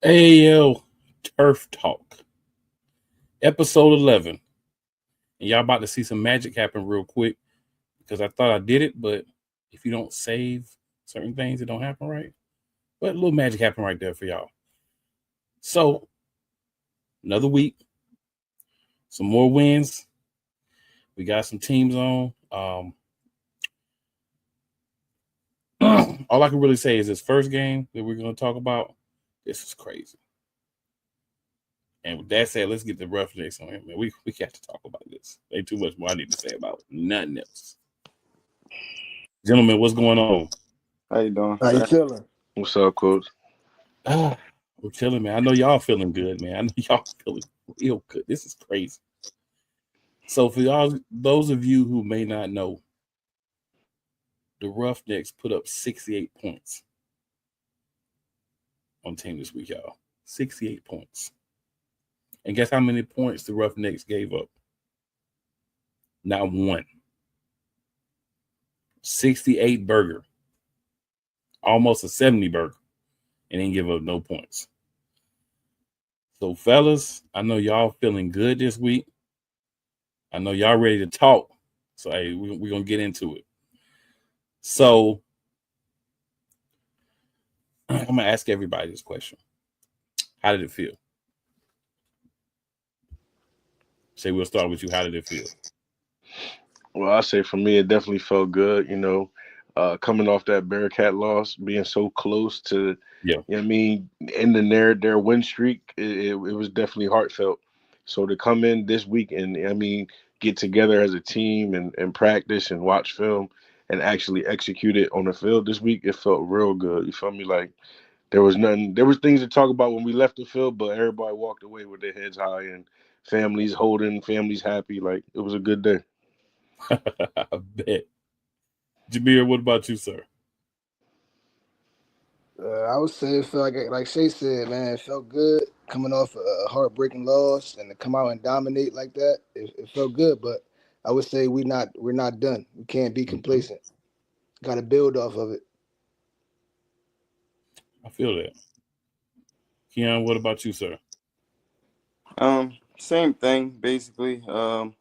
AL Turf Talk, episode 11. And y'all about to see some magic happen real quick because I thought I did it, but if you don't save certain things, it don't happen right. But a little magic happened right there for y'all. So, another week, some more wins. We got some teams on. All I can really say is this first game that we're going to talk about, this is crazy. And with that said, let's get the Roughnecks on here, man. We got to talk about this. Ain't too much more I need to say about it. Nothing else. Gentlemen, what's going on? How you doing? How you feeling? What's up, Coach? I'm chilling, man. I know y'all feeling good, man. I know y'all feeling real good. This is crazy. So for y'all, those of you who may not know, the Roughnecks put up 68 points on team this week, y'all. 68 points. And guess how many points the Roughnecks gave up? Not one. 68 burger. Almost a 70 burger. And didn't give up no points. So, fellas, I know y'all feeling good this week. I know y'all ready to talk. So, hey, we're going to get into it. So, I'm going to ask everybody this question. How did it feel? Say, we'll start with you. How did it feel? Well, I say for me, it definitely felt good. Coming off that Bearcat loss, being so close to, ending their win streak, it was definitely heartfelt. So to come in this week and get together as a team and practice and watch film and actually execute it on the field this week, it felt real good. You feel me? Like there was things to talk about when we left the field, but everybody walked away with their heads high and families holding, families happy. Like it was a good day. I bet. Jameer, what about you, sir? I would say it felt like Shay said, man, it felt good coming off a heartbreaking loss and to come out and dominate like that. It felt good, but I would say we're not done. We can't be complacent. Got to build off of it. I feel that. Keon, what about you, sir? Same thing, basically. Feel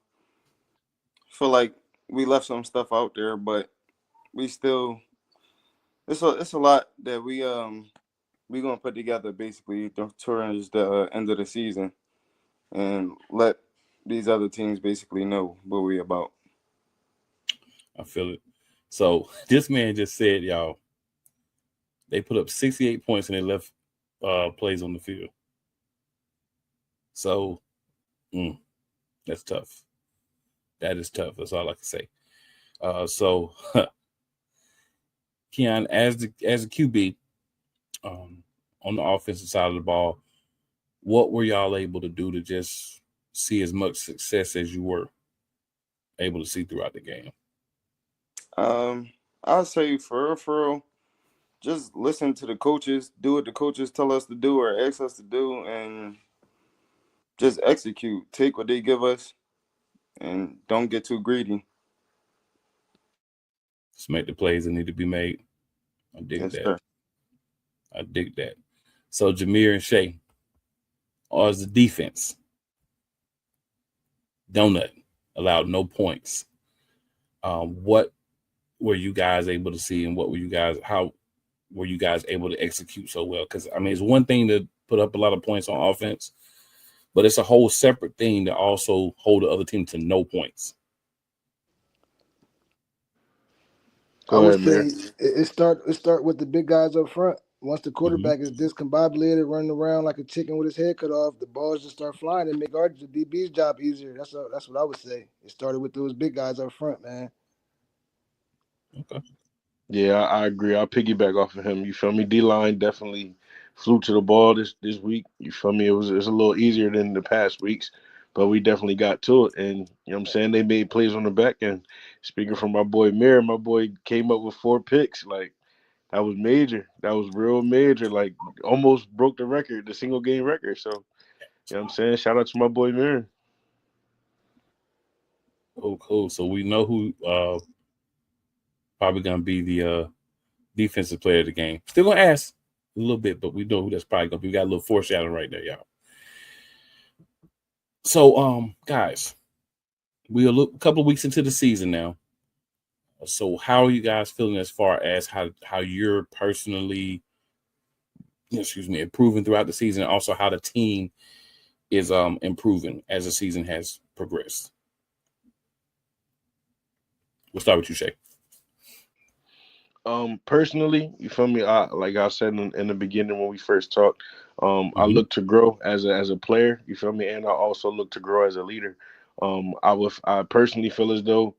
like we left some stuff out there, but we still it's a lot that we gonna put together basically towards the end of the season and let these other teams basically know what we about. I feel it. So this man just said, y'all, they put up 68 points and they left plays on the field. So that's tough. That is tough. That's all I can say. So Keon, as a QB on the offensive side of the ball, what were y'all able to do to just see as much success as you were able to see throughout the game? I'll say for real, just listen to the coaches, do what the coaches tell us to do or ask us to do, and just execute. Take what they give us, and don't get too greedy. Just make the plays that need to be made. I dig that. Sir. I dig that. So Jameer and Shay, as the defense, Donut allowed no points. What were you guys able to see, and how were you guys able to execute so well? Because it's one thing to put up a lot of points on offense, but it's a whole separate thing to also hold the other team to no points. I would say it start with the big guys up front. Once the quarterback is discombobulated, running around like a chicken with his head cut off, the balls just start flying and make the DB's job easier. That's what I would say. It started with those big guys up front, man. Okay. Yeah, I agree. I'll piggyback off of him. You feel me? D-line definitely flew to the ball this week. You feel me? It's a little easier than the past weeks, but we definitely got to it. And, you know what I'm saying, they made plays on the back end. Speaking from my boy Mir, my boy came up with 4 picks. Like, that was major. That was real major. Like, almost broke the record, the single game record. So, you know what I'm saying? Shout out to my boy Mir. Oh, cool. So we know who probably going to be the defensive player of the game. Still going to ask, A little bit, but we know who that's probably gonna be. We got a little foreshadowing right there, y'all. So, guys, we are a couple of weeks into the season now. So, how are you guys feeling as far as how you're personally, improving throughout the season, and also how the team is improving as the season has progressed? We'll start with you, Shay. Personally, you feel me? Like I said in the beginning when we first talked, I look to grow as a player. You feel me? And I also look to grow as a leader. I personally feel as though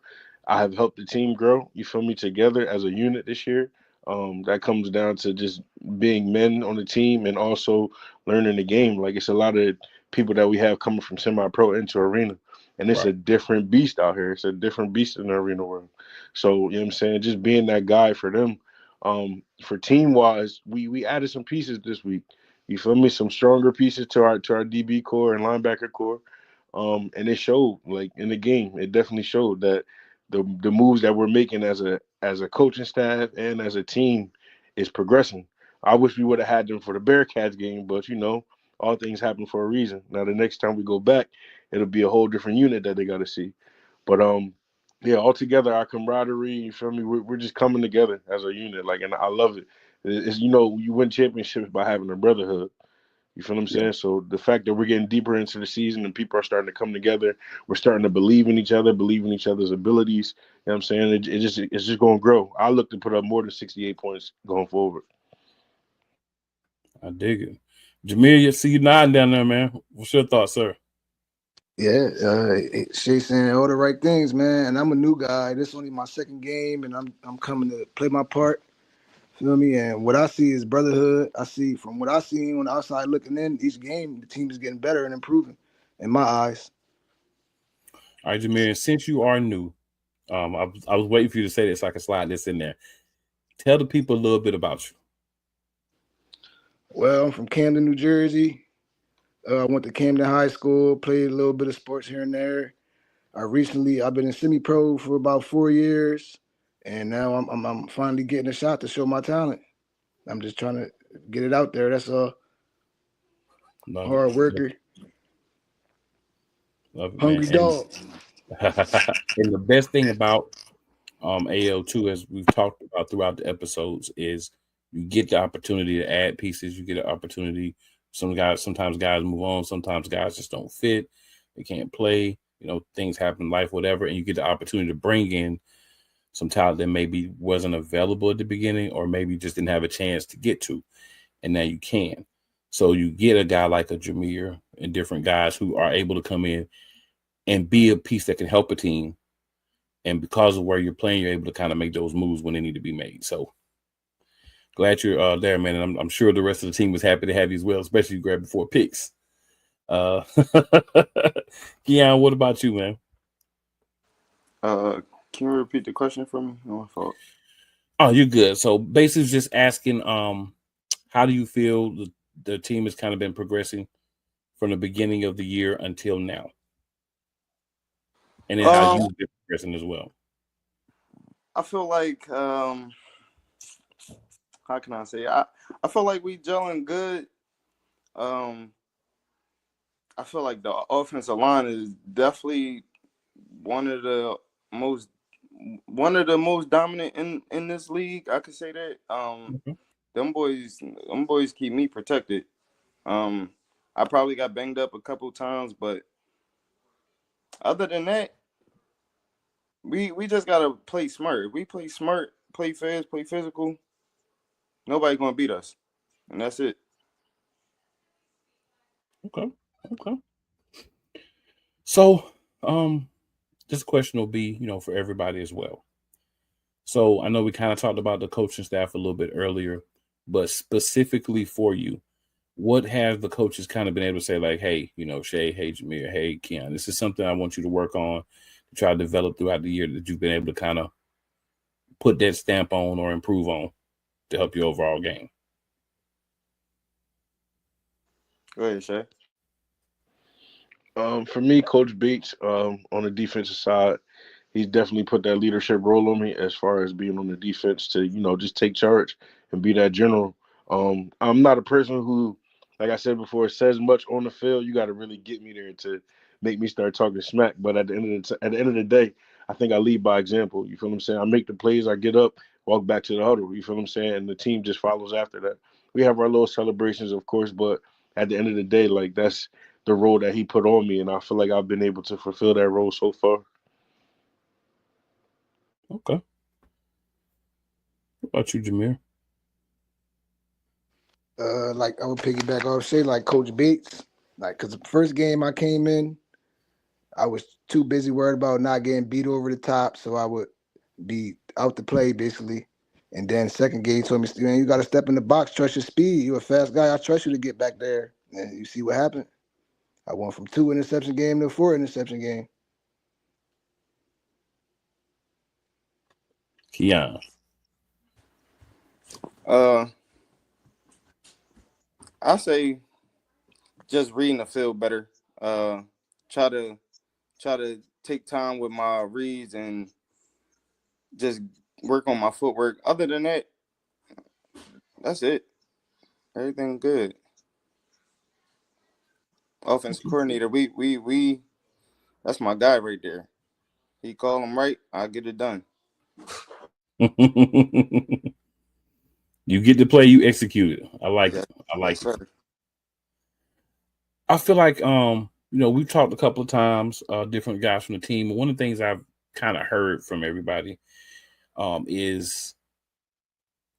I have helped the team grow. You feel me? Together as a unit this year. That comes down to just being men on the team and also learning the game. Like it's a lot of people that we have coming from semi-pro into arena, and it's a different beast out here. It's a different beast in the arena world. So, you know what I'm saying? Just being that guy for them. For team wise, we added some pieces this week. You feel me? Some stronger pieces to our DB core and linebacker core. And it showed like in the game. It definitely showed that the moves that we're making as a coaching staff and as a team is progressing. I wish we would have had them for the Bearcats game, but all things happen for a reason. Now the next time we go back, it'll be a whole different unit that they got to see. But yeah, altogether, our camaraderie, you feel me? We're just coming together as a unit, like, and I love it. It's you win championships by having a brotherhood. You feel what I'm saying? So the fact that we're getting deeper into the season and people are starting to come together, we're starting to believe in each other, believe in each other's abilities. You know what I'm saying? It's just going to grow. I look to put up more than 68 points going forward. I dig it. Jameer, you see you nodding down there, man. What's your thoughts, sir? Yeah, Shay saying all the right things, man. And I'm a new guy. This is only my second game, and I'm coming to play my part. Feel me? And what I see is brotherhood. I see from what I see on the outside looking in, each game the team is getting better and improving, in my eyes. All right, Jameer. Since you are new, I was waiting for you to say this so I can slide this in there. Tell the people a little bit about you. Well, I'm from Camden, New Jersey. I went to Camden High School, played a little bit of sports here and there. I've been in semi-pro for about 4 years, and now I'm finally getting a shot to show my talent. I'm just trying to get it out there. That's all. Hard worker. Love it, hungry man. dog. And the best thing about AL2, as we've talked about throughout the episodes, is you get the opportunity to add pieces. You get an opportunity. Sometimes guys move on. Sometimes guys just don't fit. They can't play. Things happen in life, whatever. And you get the opportunity to bring in some talent that maybe wasn't available at the beginning or maybe just didn't have a chance to get to. And now you can. So you get a guy like a Jameer and different guys who are able to come in and be a piece that can help a team. And because of where you're playing, you're able to kind of make those moves when they need to be made. So glad you're there, man. And I'm sure the rest of the team was happy to have you as well, especially you grabbing 4 picks. Keon, what about you, man? Can you repeat the question for me? No, my fault. Oh, you're good. So basically just asking, how do you feel the team has kind of been progressing from the beginning of the year until now? And then how you've been progressing as well. I feel like, how can I say? I feel like we gelling good. I feel like the offensive line is definitely one of the most dominant in this league. I could say that. Them boys keep me protected. I probably got banged up a couple times, but other than that, we just gotta play smart. If we play smart, play fast, play physical, nobody's gonna beat us, and that's it. Okay. So, this question will be, for everybody as well. So I know we kind of talked about the coaching staff a little bit earlier, but specifically for you, what have the coaches kind of been able to say, like, hey, Shay, hey, Jameer, hey, Keon, this is something I want you to work on, to try to develop throughout the year that you've been able to kind of put that stamp on or improve on to help your overall game? Go ahead, Shay. For me, Coach Bates, on the defensive side, he's definitely put that leadership role on me as far as being on the defense to, just take charge and be that general. I'm not a person who, like I said before, says much on the field. You got to really get me there to make me start talking smack. But at the end of the day, I think I lead by example. You feel what I'm saying? I make the plays, I get up, walk back to the huddle. You feel what I'm saying? And the team just follows after that. We have our little celebrations, of course, but at the end of the day, like that's the role that he put on me, and I feel like I've been able to fulfill that role so far. Okay. What about you, Jameer? Like I would piggyback off Shay, like Coach Bates, like because the first game I came in, I was too busy worried about not getting beat over the top, so I would be out to play basically. And then second game told me, man, you got to step in the box, trust your speed. You're a fast guy. I trust you to get back there. And you see what happened. I went from 2 interception game to 4 interception game. Keon. I say just reading the field better. Try to take time with my reads and just work on my footwork. Other than that, that's it. Everything good. Offensive coordinator, we that's my guy right there. He call him right, I get it done. You get to play, you execute it. I like it. I like it. I feel like we've talked a couple of times, different guys from the team. One of the things I've kind of heard from everybody is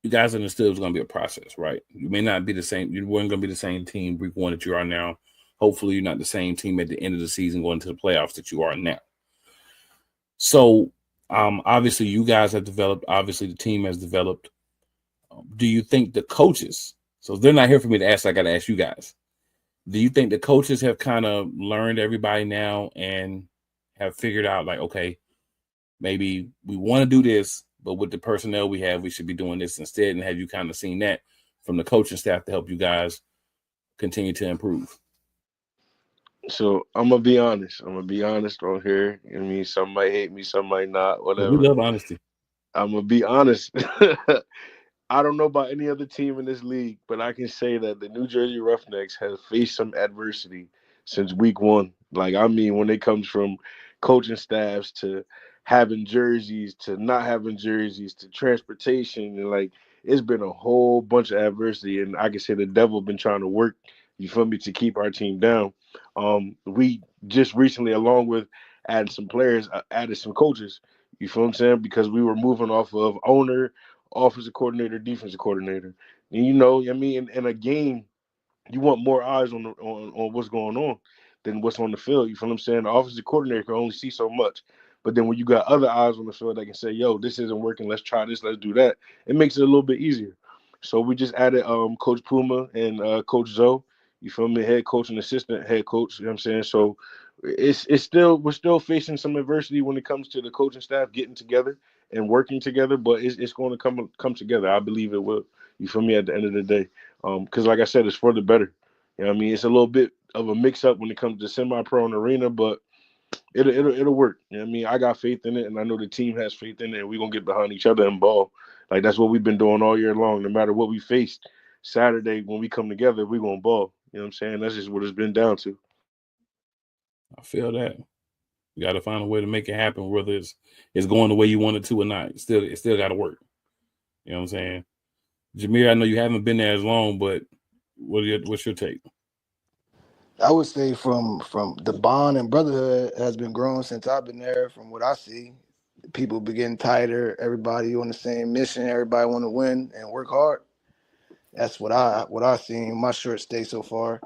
you guys understood it was going to be a process, right? You may not be the same. You weren't going to be the same team week 1 that you are now. Hopefully, you're not the same team at the end of the season going to the playoffs that you are now. So, obviously, you guys have developed. Obviously, the team has developed. Do you think the coaches? So they're not here for me to ask. I got to ask you guys. Do you think the coaches have kind of learned everybody now and have figured out like, okay, maybe we want to do this, but with the personnel we have, we should be doing this instead? And have you kind of seen that from the coaching staff to help you guys continue to improve? So I'm gonna be honest. I'm gonna be honest on here. I mean, some might hate me, some might not. Whatever. We love honesty. I'm gonna be honest. I don't know about any other team in this league, but I can say that the New Jersey Roughnecks has faced some adversity since week 1. Like, I mean, when it comes from coaching staffs to having jerseys to not having jerseys to transportation, and like it's been a whole bunch of adversity. And I can say the devil been trying to work, you feel me, to keep our team down. We just recently, along with adding some players, added some coaches. You feel what I'm saying? Because we were moving off of owner, offensive coordinator, defensive coordinator. And I mean, in a game, you want more eyes on what's going on than what's on the field. You feel what I'm saying? The offensive coordinator can only see so much. But then when you got other eyes on the field that can say, yo, this isn't working, let's try this, let's do that, it makes it a little bit easier. So we just added Coach Puma and Coach Zoe. You feel me? Head coach and assistant head coach. You know what I'm saying? So we're still facing some adversity when it comes to the coaching staff getting together and working together, but it's going to come together. I believe it will. You feel me? At the end of the day, because like I said, it's for the better. You know what I mean? It's a little bit of a mix up when it comes to semi-pro and arena, but it'll work. You know what I mean? I got faith in it, and I know the team has faith in it, and we're gonna get behind each other and ball. Like that's what we've been doing all year long. No matter what we faced, Saturday when we come together, we're gonna ball. You know what I'm saying? That's just what it's been down to. I feel that. You got to find a way to make it happen, whether it's going the way you want it to or not. It still got to work. You know what I'm saying? Jameer, I know you haven't been there as long, but what's your take? I would say from the bond and brotherhood has been growing since I've been there. From what I see, people be getting tighter. Everybody on the same mission. Everybody want to win and work hard. That's what I seen in my short stay so far.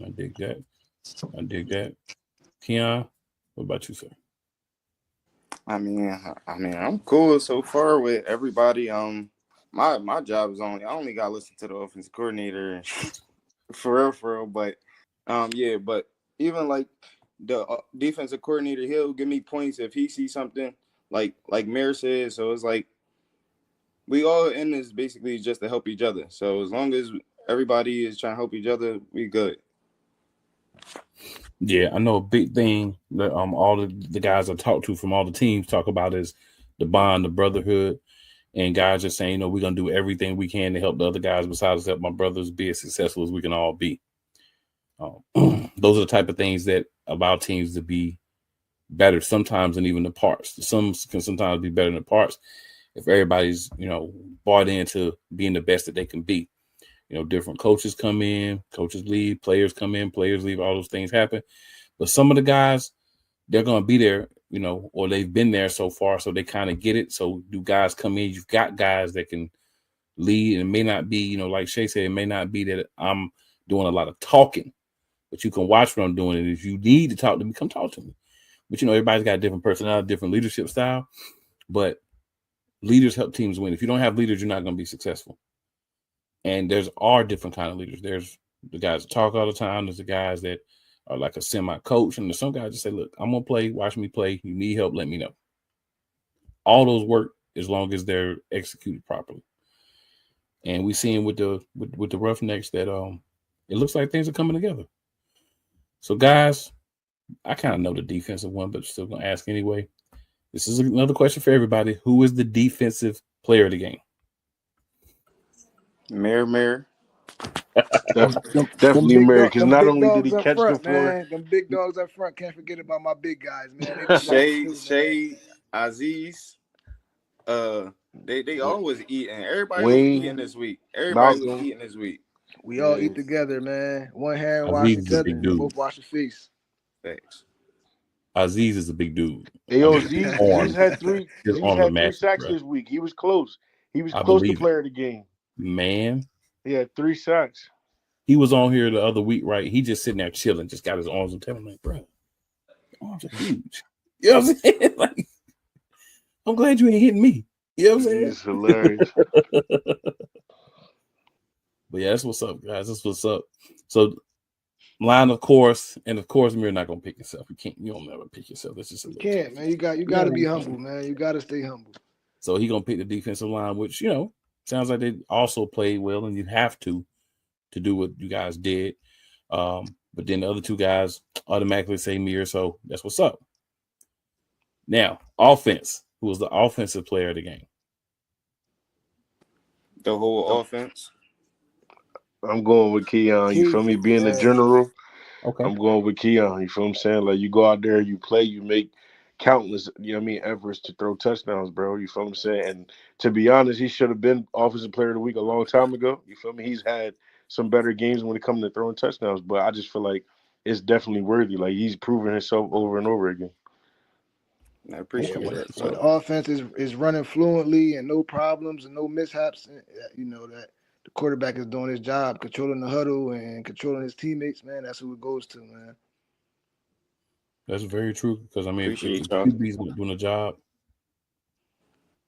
I dig that. Keon, what about you, sir? I mean, I'm cool so far with everybody. My job is I only got to listen to the offensive coordinator for real. But, yeah. But even like the defensive coordinator, he'll give me points if he sees something like Mayor said. So it's like we all in this basically just to help each other. So as long as everybody is trying to help each other, we good. Yeah, I know a big thing that all the guys I talk to from all the teams talk about is the bond, the brotherhood. and guys are saying, we're gonna do everything we can to help the other guys besides help my brothers be as successful as we can all be. Those are the type of things that allow teams to be better sometimes than even the parts. Some can sometimes be better than the parts if everybody's, bought into being the best that they can be. Different coaches come in, coaches leave, players come in, players leave, all those things happen. But some of the guys, they're going to be there, or they've been there so far, so they kind of get it. So do guys come in? You've got guys that can lead, and it may not be, like Shay said, it may not be that I'm doing a lot of talking, but you can watch what I'm doing. And if you need to talk to me, come talk to me. But, everybody's got a different personality, different leadership style. But leaders help teams win. If you don't have leaders, you're not going to be successful. And there's all different kind of leaders. There's the guys that talk all the time. There's the guys that are like a semi-coach. And there's some guys that say, look, I'm going to play. Watch me play. You need help, let me know. All those work as long as they're executed properly. And we see with the Roughnecks that it looks like things are coming together. So, guys, I kind of know the defensive one, but still going to ask anyway. This is another question for everybody. Who is the defensive player of the game? Mayor. Definitely Mary, because not only did he catch the floor, man, them big dogs up front. Can't forget about my big guys, man. Shay, Aziz, they always eating. Everybody was eating this week. We all eat together, man. One hand wash each other, and both wash your face. Thanks. Aziz is a big dude. Aziz had three sacks this week. He was close. He was close to player of the game. Man. He had 3 sacks. He was on here the other week, right? He just sitting there chilling, just got his arms and telling me, bro, arms are huge. You know what I'm saying? Like, I'm glad you ain't hitting me. You know what I'm saying? It's hilarious. But yeah, that's what's up, guys. That's what's up. So line, of course, and of course, you're not gonna pick yourself. You don't never pick yourself. That's just you can't, man. You got to be humble, man. You got to stay humble. So he gonna pick the defensive line, which sounds like they also played well, and you have to do what you guys did. But then the other 2 guys automatically say Mir, so that's what's up. Now, offense. Who was the offensive player of the game? The whole offense. I'm going with Keon. You feel me? Being a general, okay. I'm going with Keon. You feel what I'm saying? Like, you go out there, you play, you make countless, efforts to throw touchdowns, bro. You feel what I'm saying? And to be honest, he should have been offensive player of the week a long time ago. You feel me? He's had some better games when it comes to throwing touchdowns, but I just feel like it's definitely worthy. Like, he's proven himself over and over again. I appreciate that. So the offense is running fluently and no problems and no mishaps. That the quarterback is doing his job, controlling the huddle and controlling his teammates. Man, that's who it goes to, man. That's very true, because if the QB's doing a job,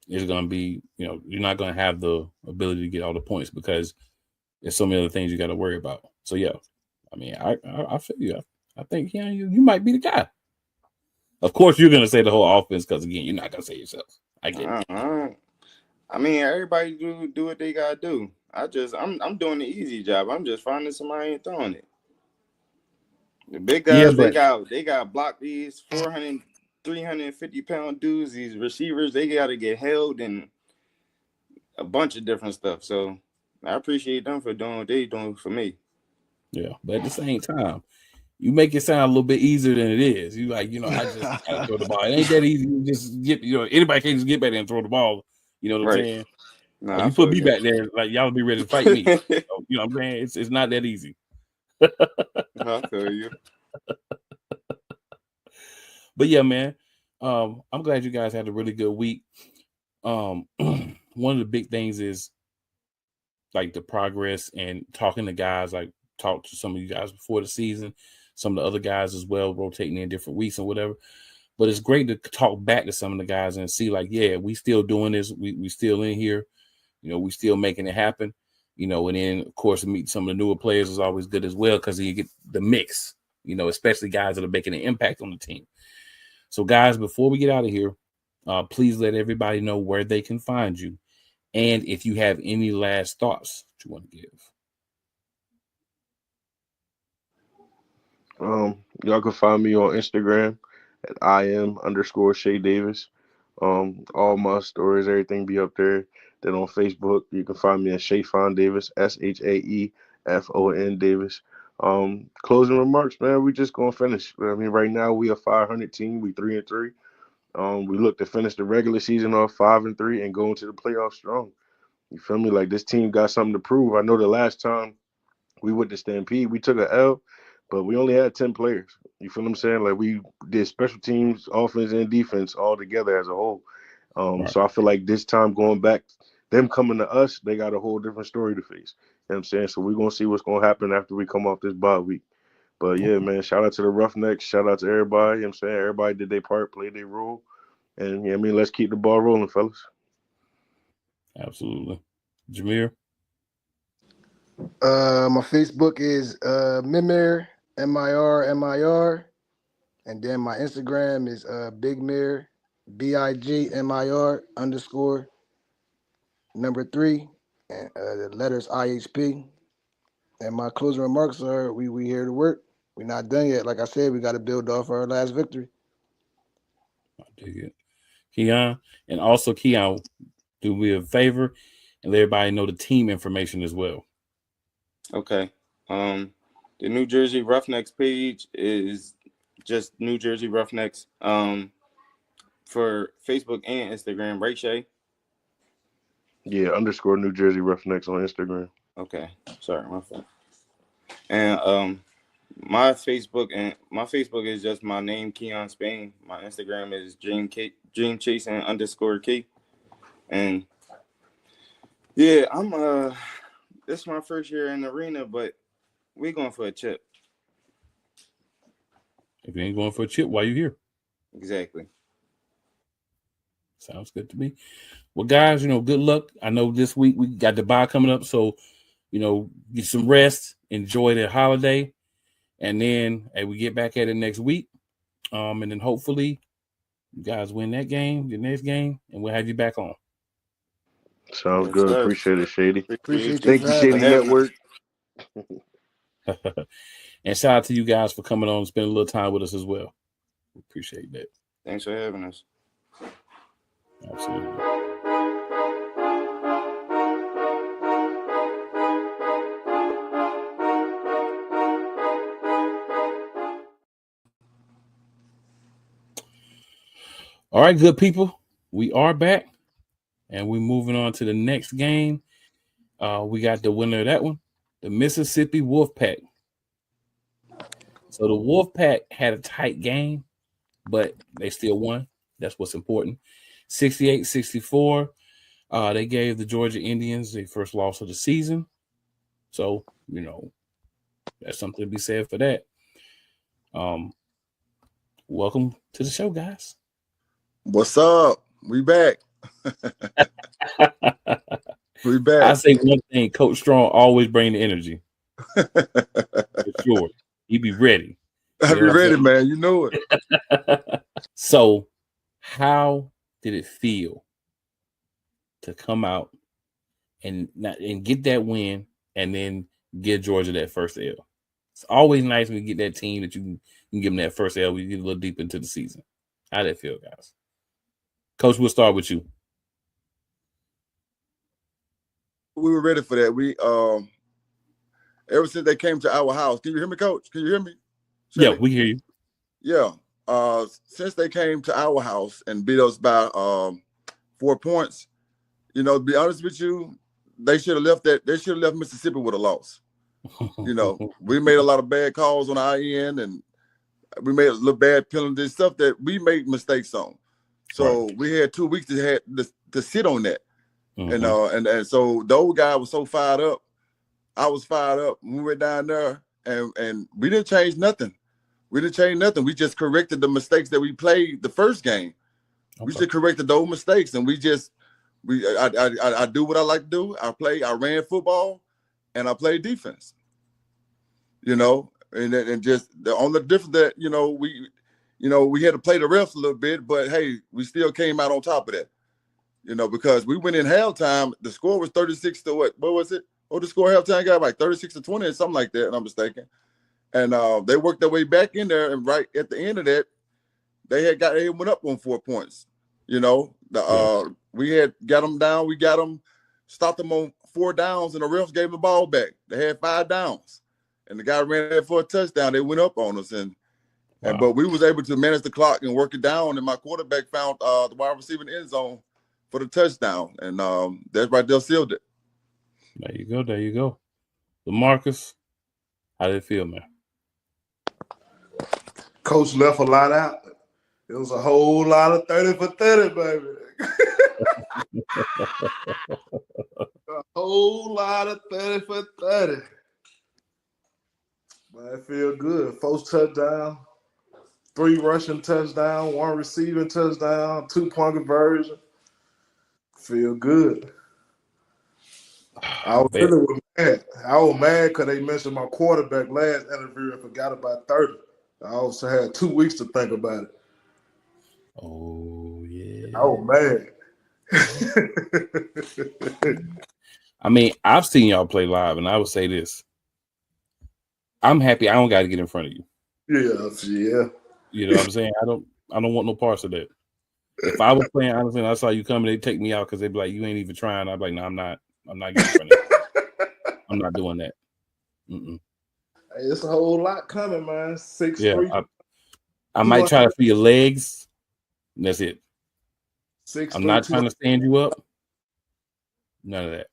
it's going to be, you're not going to have the ability to get all the points because there's so many other things you got to worry about. So yeah, I feel you. I think you might be the guy. Of course, you're going to say the whole offense because, again, you're not going to say yourself. I get it. Everybody do what they got to do. I'm doing the easy job. I'm just finding somebody and throwing it. The big guys, they got blocked these 400, 350-pound dudes, these receivers, they got to get held and a bunch of different stuff. So I appreciate them for doing what they doing for me. Yeah, but at the same time, you make it sound a little bit easier than it is. You I just gotta throw the ball. It ain't that easy. You just get, anybody can just get back there and throw the ball. You know what I'm saying? Nah, you put me back there, like y'all be ready to fight me. You know what I'm saying? It's not that easy. I feel you. But yeah, man, I'm glad you guys had a really good week. One of the big things is like the progress and talking to guys. Like, talk to some of you guys before the season, some of the other guys as well, rotating in different weeks and whatever. But it's great to talk back to some of the guys and see, like, yeah, we still doing this. We still in here. We still making it happen. And then, of course, meeting some of the newer players is always good as well because you get the mix, especially guys that are making an impact on the team. So, guys, before we get out of here, please let everybody know where they can find you. And if you have any last thoughts that you want to give. Y'all can find me on Instagram at IM_Shay Davis. All my stories, everything be up there. Then on Facebook, you can find me at Shaefon Davis, SHAEFON Davis. Closing remarks, man. We just gonna finish. I mean, right now we a 500 team. We 3-3. We look to finish the regular season off 5-3 and go into the playoffs strong. You feel me? Like this team got something to prove. I know the last time we went to Stampede, we took a L, but we only had 10 players. You feel what I'm saying? Like we did special teams, offense and defense all together as a whole. Right. So I feel like this time going back, them coming to us, they got a whole different story to face. You know what I'm saying? So we're going to see what's going to happen after we come off this bye week. But yeah, man, shout out to the Roughnecks. Shout out to everybody. You know what I'm saying? Everybody did their part, played their role. And yeah, I mean, let's keep the ball rolling, fellas. Absolutely. Jameer? My Facebook is Mimir, MIR. And then my Instagram is Bigmir, BIGMIR _3, and the letters IHP. And my closing remarks are we here to work. We're not done yet. Like I said, we got to build off our last victory. I dig it. Keon, and also Keon, do me a favor and let everybody know the team information as well. Okay. The New Jersey Roughnecks page is just New Jersey Roughnecks. For Facebook and Instagram, right, Shay? Yeah, _ New Jersey Roughnecks on Instagram. Okay. Sorry, my fault. And my Facebook is just my name, Keon Spain. My Instagram is Dream Chasing _K. And yeah, I'm this is my first year in the arena, but we going for a chip. If you ain't going for a chip, why you here? Exactly. Sounds good to me. Well, guys, good luck. I know this week we got the bye coming up, so get some rest, enjoy the holiday, and then we get back at it next week. And then hopefully you guys win that game, the next game, and we'll have you back on. Sounds good. Sir. Appreciate it, Shady. Appreciate Thank you, Shady Network. And shout out to you guys for coming on and spending a little time with us as well. We appreciate that. Thanks for having us. Absolutely. All right, good people. We are back, and we're moving on to the next game. We got the winner of that one, the Mississippi Wolfpack. So the Wolfpack had a tight game, but they still won. That's what's important. 68-64. They gave the Georgia Indians their first loss of the season. So, that's something to be said for that. Welcome to the show, guys. What's up? We back. We back. I say one thing, Coach Strong always bring the energy. For sure. He be ready. I be ready, man. You know it. So, how did it feel to come out and get that win and then give Georgia that first L? It's always nice when you get that team that you can give them that first L. We get a little deep into the season. How did it feel, guys? Coach, we'll start with you. We were ready for that. We ever since they came to our house. Can you hear me, Coach? Can you hear me? Yeah, we hear you. Yeah. Since they came to our house and beat us by 4 points, to be honest with you, they should have left Mississippi with a loss. We made a lot of bad calls on our end, and we made a little bad penalties, stuff that we made mistakes on. So we had 2 weeks to sit on that. Mm-hmm. And so the old guy was so fired up. I was fired up. We went down there and we didn't change nothing. We just corrected the mistakes that we played the first game. Okay. We just corrected those mistakes, and I do what I like to do. I ran football and I played defense. And just the only difference that we had to play the refs a little bit, but hey, we still came out on top of that. Because we went in halftime, the score was 36 to what was it? The score halftime got like 36-20 or something like that, and I'm mistaken. And they worked their way back in there, and right at the end of that, they went up on 4 points. You know, we had got them down. We got them, stopped them on 4 downs, and the refs gave them the ball back. They had 5 downs, and the guy ran there for a touchdown. They went up on us, but we was able to manage the clock and work it down. And my quarterback found the wide receiver in the end zone for the touchdown, and that's right there sealed it. There you go. There you go. LaMarcus, how did it feel, man? Coach left a lot out. It was a whole lot of 30 for 30, baby. A whole lot of 30 for 30. Man, it feel good. 4 touchdowns, 3 rushing touchdowns, 1 receiving touchdown, 2-point conversion. Feel good. I was mad. I was mad because they mentioned my quarterback last interview and forgot about 30. I also had 2 weeks to think about it. Oh, yeah. I was mad. I mean, I've seen y'all play live, and I would say this. I'm happy I don't got to get in front of you. Yeah. You know what I'm saying? I don't want no parts of that. If I was playing Anderson, I saw you coming, they'd take me out because they'd be like, you ain't even trying. I'd be like, no, I'm not getting in front of you. I'm not doing that. Mm-mm. Hey, it's a whole lot coming, man. 6'3". I might try to feel your legs. And that's it. 6'3". I'm not trying to stand you up. None of that.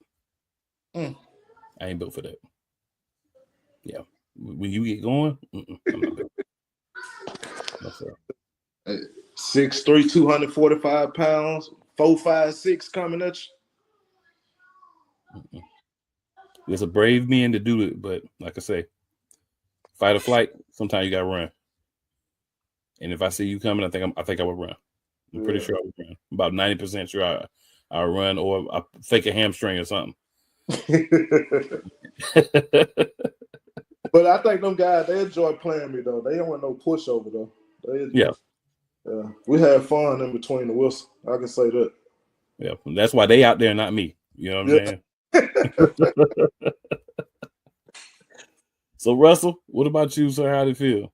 I ain't built for that. Yeah. When you get going, I'm not built. No, sir. 6'3", 245 pounds, 4'5'6" coming at you. There's a brave men to do it, but like I say, fight or flight, sometimes you gotta run. And if I see you coming, I think I would run. I'm pretty sure I would run. About 90% sure I'll run, or I fake a hamstring or something. But I think them guys, they enjoy playing me though. They don't want no pushover though. Yeah. We had fun in between the whistle. I can say that. Yeah, that's why they out there, not me. You know what I'm saying? So Russell, what about you, sir? How did it feel?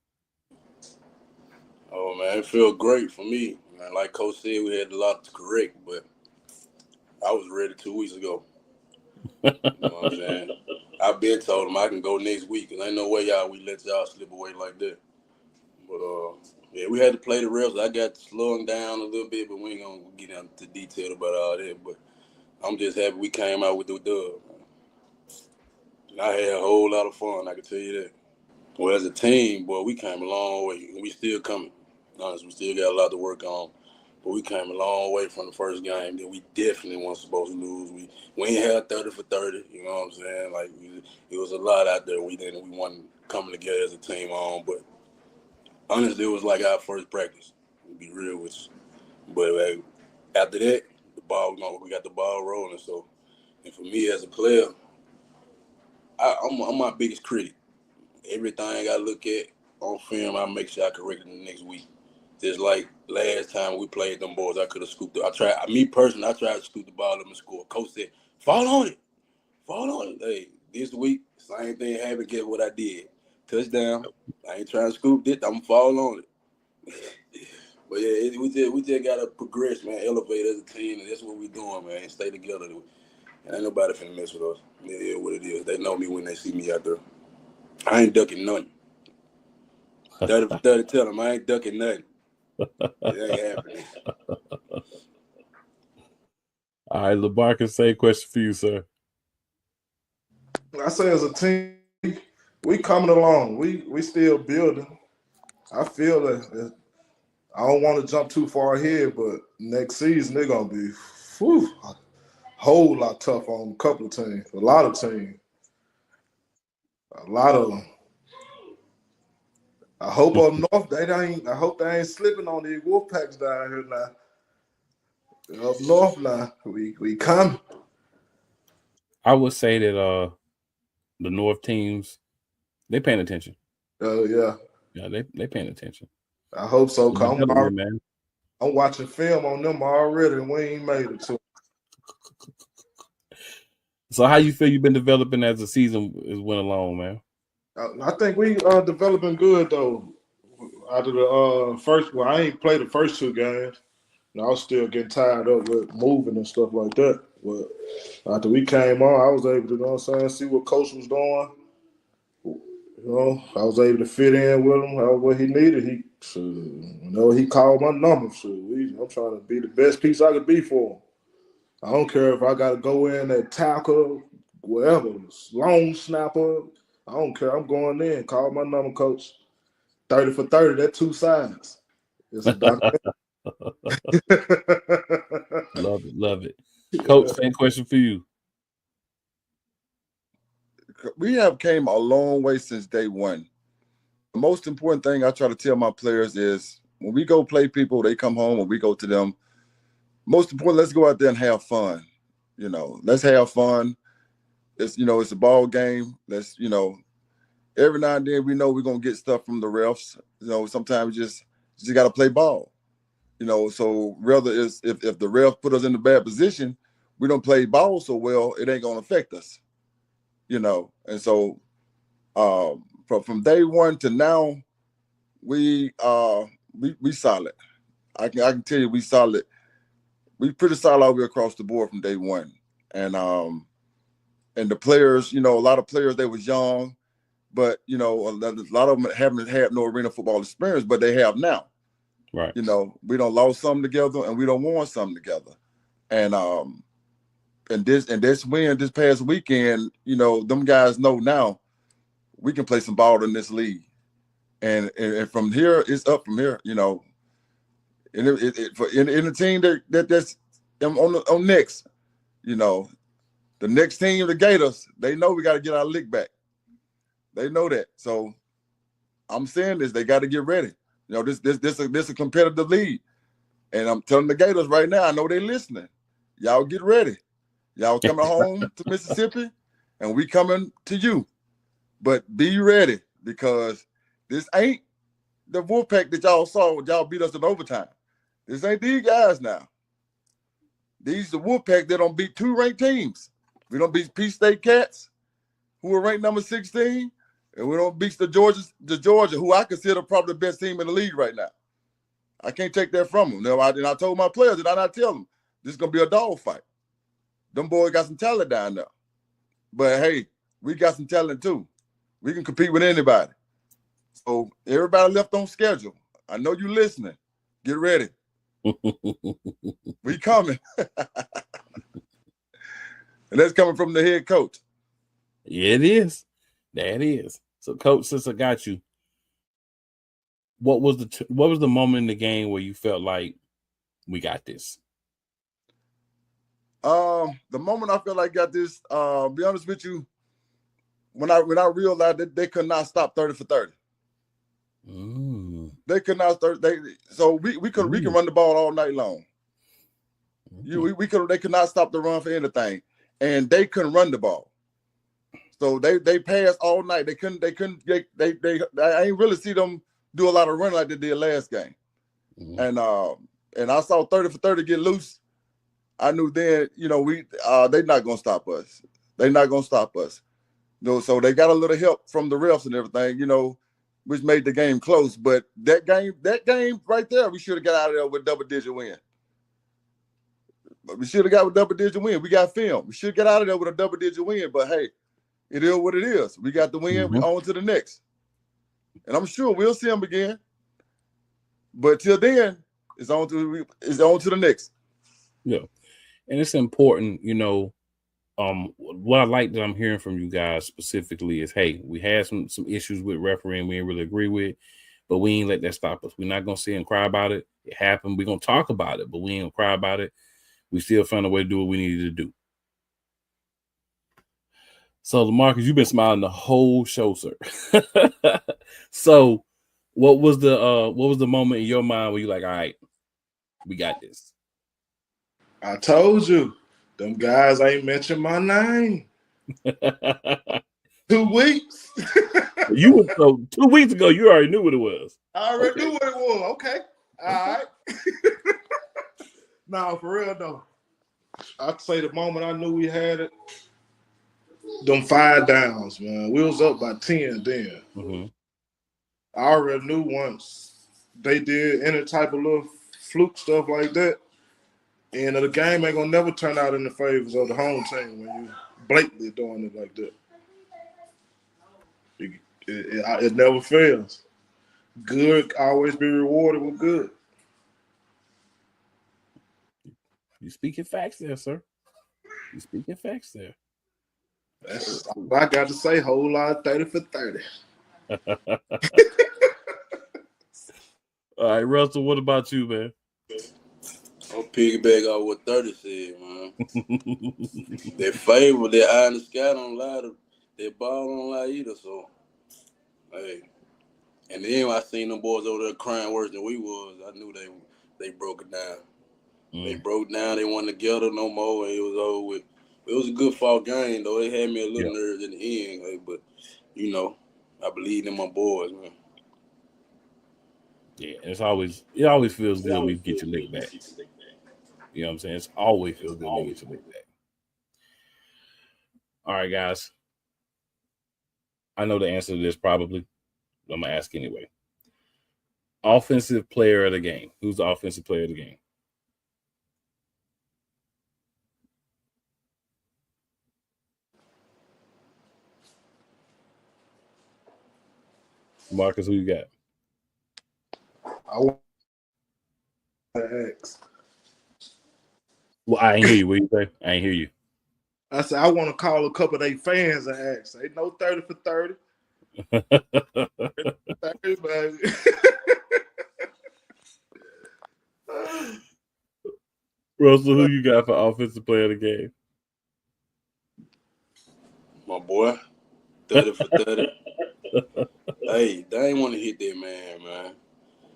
Oh man, it felt great for me. Man, like Coach said, we had a lot to correct, but I was ready 2 weeks ago. You know what I'm saying? I've been told them I can go next week, and ain't no way we let y'all slip away like that. But yeah, we had to play the refs. I got to slow them down a little bit, but we ain't gonna get into detail about all that. But I'm just happy we came out with the dub. And I had a whole lot of fun, I can tell you that. Well, as a team, boy, we came a long way. We still coming. Honestly, we still got a lot to work on. But we came a long way from the first game that we definitely weren't supposed to lose. We ain't had 30 for 30, you know what I'm saying? Like, it was a lot out there we wasn't coming together as a team on. But honestly, it was like our first practice, to be real with you. But after that, we got the ball rolling. So, and for me as a player, I'm my biggest critic. Everything I got to look at on film, I make sure I correct it the next week. Just like last time we played them boys, I could have scooped it. I tried to scoop the ball up and score. Coach said, fall on it. Hey, this week, same thing happened. Guess what I did? Touchdown. I ain't trying to scoop it. I'm going to fall on it. But yeah, we just got to progress, man, elevate as a team, and that's what we doing, man. Stay together. And ain't nobody finna mess with us. It is what it is. They know me when they see me out there. I ain't ducking nothing. 30 for 30, tell them I ain't ducking nothing. It ain't happening. All right, LaMarcus, same question for you, sir. I say as a team, we coming along. We still building. I feel that I don't want to jump too far ahead, but next season they're gonna be a whole lot tough on a couple of teams, a lot of teams. A lot of them. I hope up north I hope they ain't slipping on these Wolfpacks down here now. Up north now, we come. I would say that the North teams, they paying attention. Oh yeah. Yeah, they paying attention. I hope so. Man. I'm watching film on them already, and we ain't made it to. So how you feel you've been developing as the season went along, man? I think we are developing good though. Out of the first, I ain't played the first 2 games, I was still getting tired of with moving and stuff like that. But after we came on, I was able to, you know what I'm saying, see what Coach was doing. I was able to fit in with him, what he needed. He called my number. I'm trying to be the best piece I could be for him. I don't care if I got to go in at tackle, whatever, long snapper. I don't care. I'm going in. Call my number, Coach. 30 for 30. That's 2 sides. It's about Love it. Coach, same question for you. We have came a long way since day one. The most important thing I try to tell my players is when we go play people, they come home and we go to them. Most important, let's go out there and have fun. Let's have fun. It's a ball game. Let's, every now and then we know we're gonna get stuff from the refs. Sometimes you just gotta play ball. So rather is if the refs put us in a bad position, we don't play ball so well, it ain't gonna affect us. And so from day one to now, we solid. I can tell you we solid. We pretty solid all the way across the board from day one. And the players, a lot of players, they was young, but a lot of them haven't had no arena football experience, but they have now. Right. We don't lost something together and we don't won something together. And this win this past weekend, them guys know now we can play some ball in this league. And from here, it's up from here, And in the team that's on next, the next team, the Gators, they know we got to get our lick back. They know that. So I'm saying this, they got to get ready. This a competitive league. And I'm telling the Gators right now, I know they're listening. Y'all get ready. Y'all coming home to Mississippi, and we coming to you. But be ready, because this ain't the Wolfpack that y'all saw. Y'all beat us in overtime. This ain't these guys now. These the Wolfpack that don't beat 2 ranked teams. We don't beat Peach State Cats, who are ranked number 16, and we don't beat the Georgia, who I consider probably the best team in the league right now. I can't take that from them. I told my players, did I not tell them this is gonna be a dog fight? Them boys got some talent down there. But hey, we got some talent too. We can compete with anybody. So everybody left on schedule. I know you listening. Get ready. We coming. And that's coming from the head coach. Yeah, it is. That is. So, Coach, since I got you, what was the moment in the game where you felt like we got this? The moment I felt like I got this, be honest with you, when I realized that they could not stop 30 for 30. They could not start. We can run the ball all night long. They could not stop the run for anything, and they couldn't run the ball. So they passed all night. They couldn't. I ain't really see them do a lot of running like they did last game. And I saw 30 for 30 get loose. I knew then, they're not gonna stop us. They're not gonna stop us. So they got a little help from the refs and everything, which made the game close. But that game right there, we should have got out of there with double-digit win. We should have got with double-digit win. We got film. We should get out of there with a double-digit win. But hey, it is what it is. We got the win. We on to the next. And I'm sure we'll see them again. But till then, it's on to the next. Yeah. And it's important, what I like that I'm hearing from you guys specifically is, hey, we had some issues with refereeing we didn't really agree with, but we ain't let that stop us. We're not going to sit and cry about it. It happened. We're going to talk about it, but we ain't going to cry about it. We still found a way to do what we needed to do. So, LaMarcus, you've been smiling the whole show, sir. So, what was the moment in your mind where you're like, all right, we got this? I told you, them guys ain't mentioned my name. 2 weeks. 2 weeks ago, you already knew what it was. I already knew what it was. Okay. All right. No, for real though. I'd say the moment I knew we had it, them 5 downs, man. We was up by 10 then. Mm-hmm. I already knew once they did any type of little fluke stuff like that, And the game ain't gonna never turn out in the favors of the home team when you blatantly doing it like that. It never fails. Good always be rewarded with good. You speaking facts there, sir. You speaking facts there. That's all I got to say. Whole lot of 30 for 30. All right, Russell, what about you, man? I'll piggyback off what 30 said, man. Their favor, their eye in the sky don't lie. Their ball don't lie either. So, hey. And then I seen them boys over there crying worse than we was. I knew they broke it down. They broke down. They won together no more, and it was over with. It was a good fall game, though. They had me a little nervous in the end, but, I believe in my boys, man. Yeah, it always feels good when you get your lick back. You know what I'm saying? It's always feels good when you get your lick back. All right, guys. I know the answer to this probably. I'm going to ask anyway. Offensive player of the game. Who's the offensive player of the game? Marcus, who you got? I want to ask. Well, I ain't hear you. What you say? I ain't hear you. I said I want to call a couple of their fans and ask. They know 30 for 30. 30, baby. Russell, who you got for offensive player of the game? My boy, 30 for 30. Hey, they ain't want to hit that man.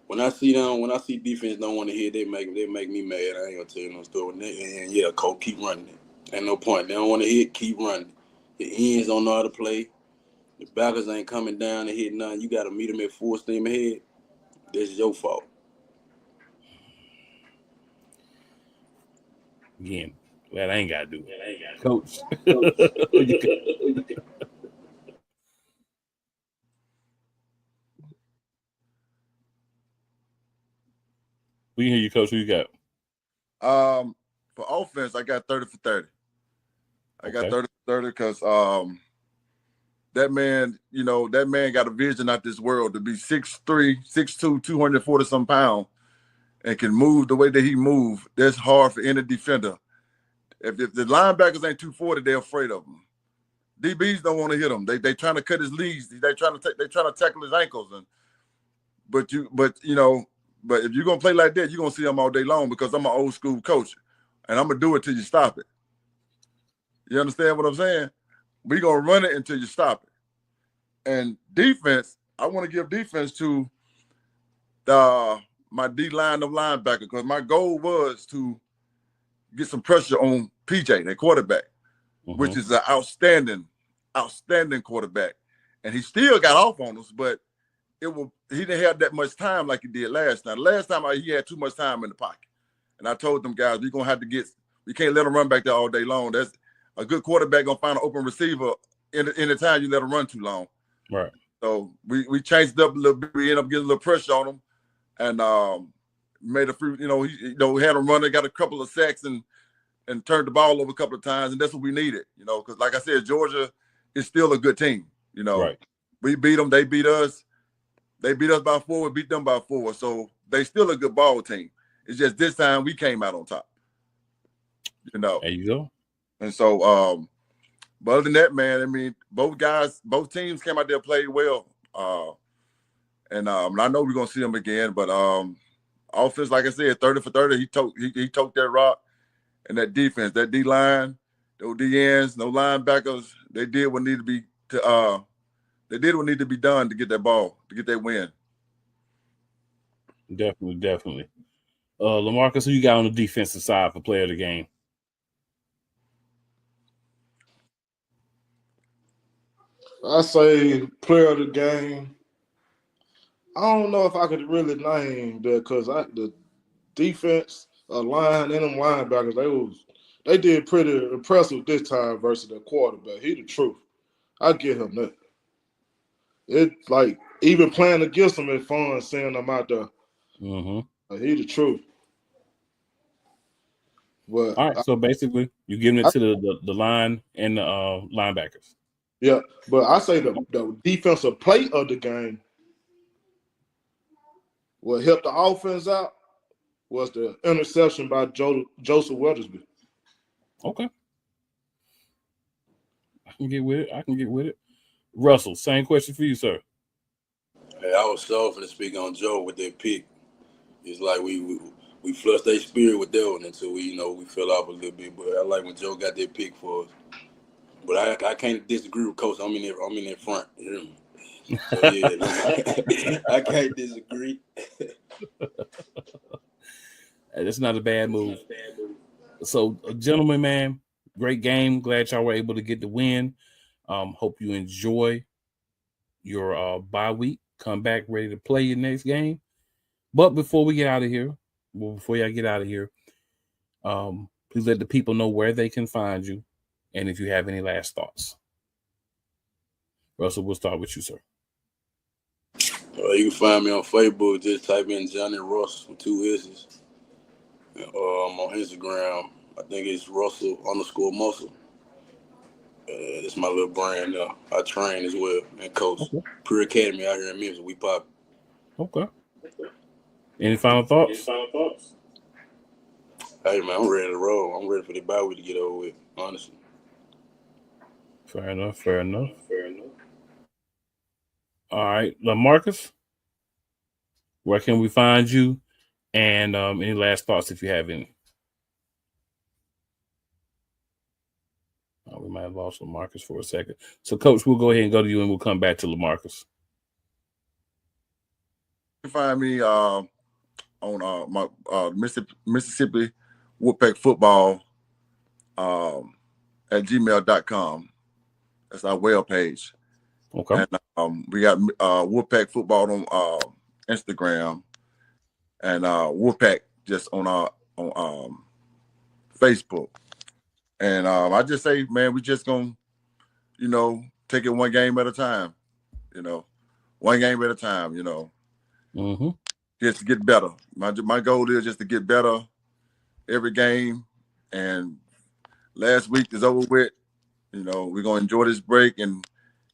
When I see defense don't want to hit, they make me mad. I ain't gonna tell you no story. And yeah, Cole, keep running it. Ain't no point. They don't want to hit, keep running. The ends don't know how to play. The backers ain't coming down and hit nothing. You got to meet them at full steam ahead. That's your fault. Again, well, I ain't got to do it. Coach. We can hear you, Coach. Who you got? For offense, I got 30 for 30. I got 30 for 30 because that man got a vision out this world to be 6'3", 6'2", 240-some pounds and can move the way that he moved. That's hard for any defender. If the linebackers ain't 240, they're afraid of him. DBs don't want to hit him. They trying to cut his leads. They trying to tackle his ankles. But if you're gonna play like that, you're gonna see him all day long because I'm an old school coach, and I'm gonna do it till you stop it. You understand what I'm saying? We're gonna run it until you stop it. And defense, I want to give defense to my D line of linebacker because my goal was to get some pressure on PJ, their quarterback, which is an outstanding quarterback. And he still got off on us, but he didn't have that much time like he did last time. Last time he had too much time in the pocket. And I told them guys, we can't let him run back there all day long. That's a good quarterback gonna find an open receiver in the time you let him run too long. Right. So we changed it up a little bit. We ended up getting a little pressure on him and made a few, he had him running, got a couple of sacks and turned the ball over a couple of times, and that's what we needed, because like I said, Georgia is still a good team. Right. We beat them, they beat us. They beat us by 4, we beat them by 4. So they still a good ball team. It's just this time we came out on top. There you go. And so, but other than that, man, I mean, both teams came out there played well. And I know we're gonna see them again, but offense, like I said, 30 for 30, he took that rock, and that defense, that D line, those D ends, no linebackers, they did what needed to be done to get that ball, to get that win. Definitely. LaMarcus, who you got on the defensive side for player of the game? I say player of the game. I don't know if I could really name that because the defense, line, and them linebackers, they did pretty impressive this time versus the quarterback. He the truth. I give him that. It's like even playing against him is fun seeing them out there. Mm-hmm. He the truth. But All right, so basically, you're giving it to the line and the linebackers. yeah, but I say the defensive play of the game, what helped the offense out, was the interception by Joseph Weathersby. Okay, I can get with it. Russell, same question for you, sir. Hey, I was so to speak on Joe with that pick. It's like we flushed their spirit with that one until we fell off a little bit. But I like when Joe got that pick for us. But I can't disagree with Coach. I'm in there front. You hear me? So yeah, I can't disagree. That's not a bad move. So, gentlemen, man, great game. Glad y'all were able to get the win. Hope you enjoy your bye week. Come back ready to play your next game. But before we get out of here, before y'all get out of here, please let the people know where they can find you, and if you have any last thoughts. Russell, we'll start with you, sir. You can find me on Facebook. Just type in Johnny Russ with 2 S's. On Instagram, I think it's Russell_muscle. It's my little brand now. I train as well and coach. Okay. Pure Academy out here in Memphis. We pop. Okay. Any final thoughts? Hey man, I'm ready to roll. I'm ready for the bye week to get over with. Honestly. Fair enough. All right, LaMarcus, where can we find you? And any last thoughts if you have any? We might have lost LaMarcus for a second. So, Coach, we'll go ahead and go to you, and we'll come back to LaMarcus. You can find me on my Mississippi Woodpeck Football at gmail.com. That's our web page. Okay. And we got Woodpeck Football on Instagram, and Woodpeck just on Facebook. And I just say, man, we just gonna, take it one game at a time. One game at a time. Mm-hmm. Just to get better. My goal is just to get better every game. And last week is over with. We're gonna enjoy this break and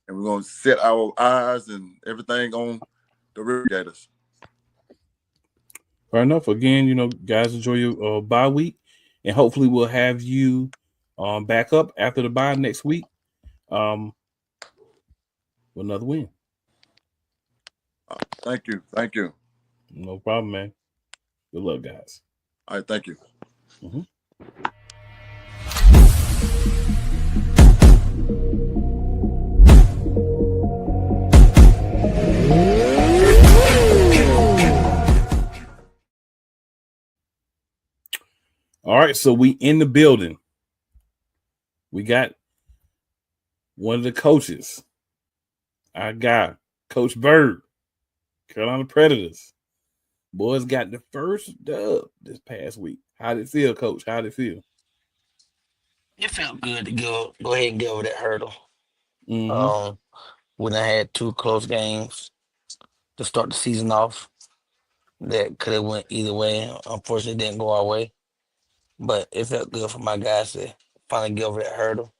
we're gonna set our eyes and everything on the River Gators. Fair enough. Again, guys, enjoy your bye week, and hopefully we'll have you back up after the bye next week with another win. Thank you. No problem, man. Good luck, guys. All right, thank you. Mm-hmm. All right, so we in the building. We got one of the coaches. Our guy, Coach Bird, Carolina Predators. Boys got the first dub this past week. How'd it feel, Coach? How'd it feel? It felt good to go ahead and get over that hurdle. Mm-hmm. When I had 2 close games to start the season off, that could have went either way. Unfortunately, it didn't go our way. But it felt good for my guys to finally get over that hurdle.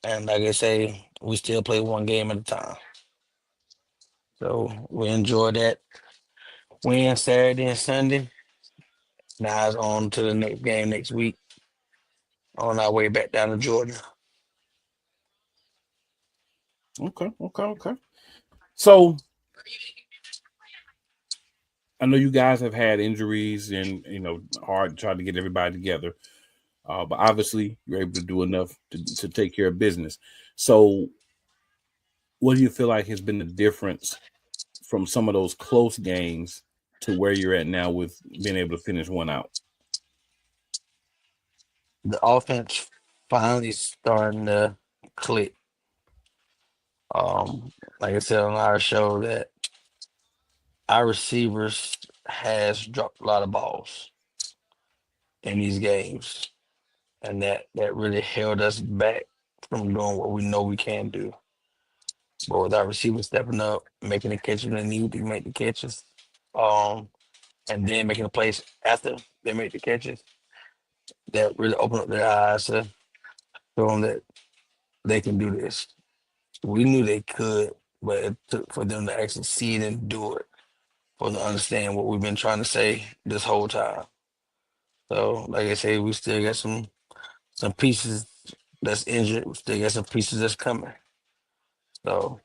And like I say, we still play one game at a time. So we enjoyed that win Saturday and Sunday. Now it's on to the next game next week on our way back down to Georgia. Okay. So I know you guys have had injuries and, hard trying to get everybody together. But obviously you're able to do enough to take care of business. So what do you feel like has been the difference from some of those close games to where you're at now with being able to finish one out? The offense finally starting to click. Like I said on our show, that our receivers has dropped a lot of balls in these games, and that really held us back from doing what we know we can do. But with our receivers stepping up, making the catches when they need to make the catches, and then making the plays after they make the catches, that really opened up their eyes to show them that they can do this. We knew they could, but it took for them to actually see it and do it, for them to understand what we've been trying to say this whole time. So, like I say, we still got some pieces that's injured. We still got some pieces that's coming. So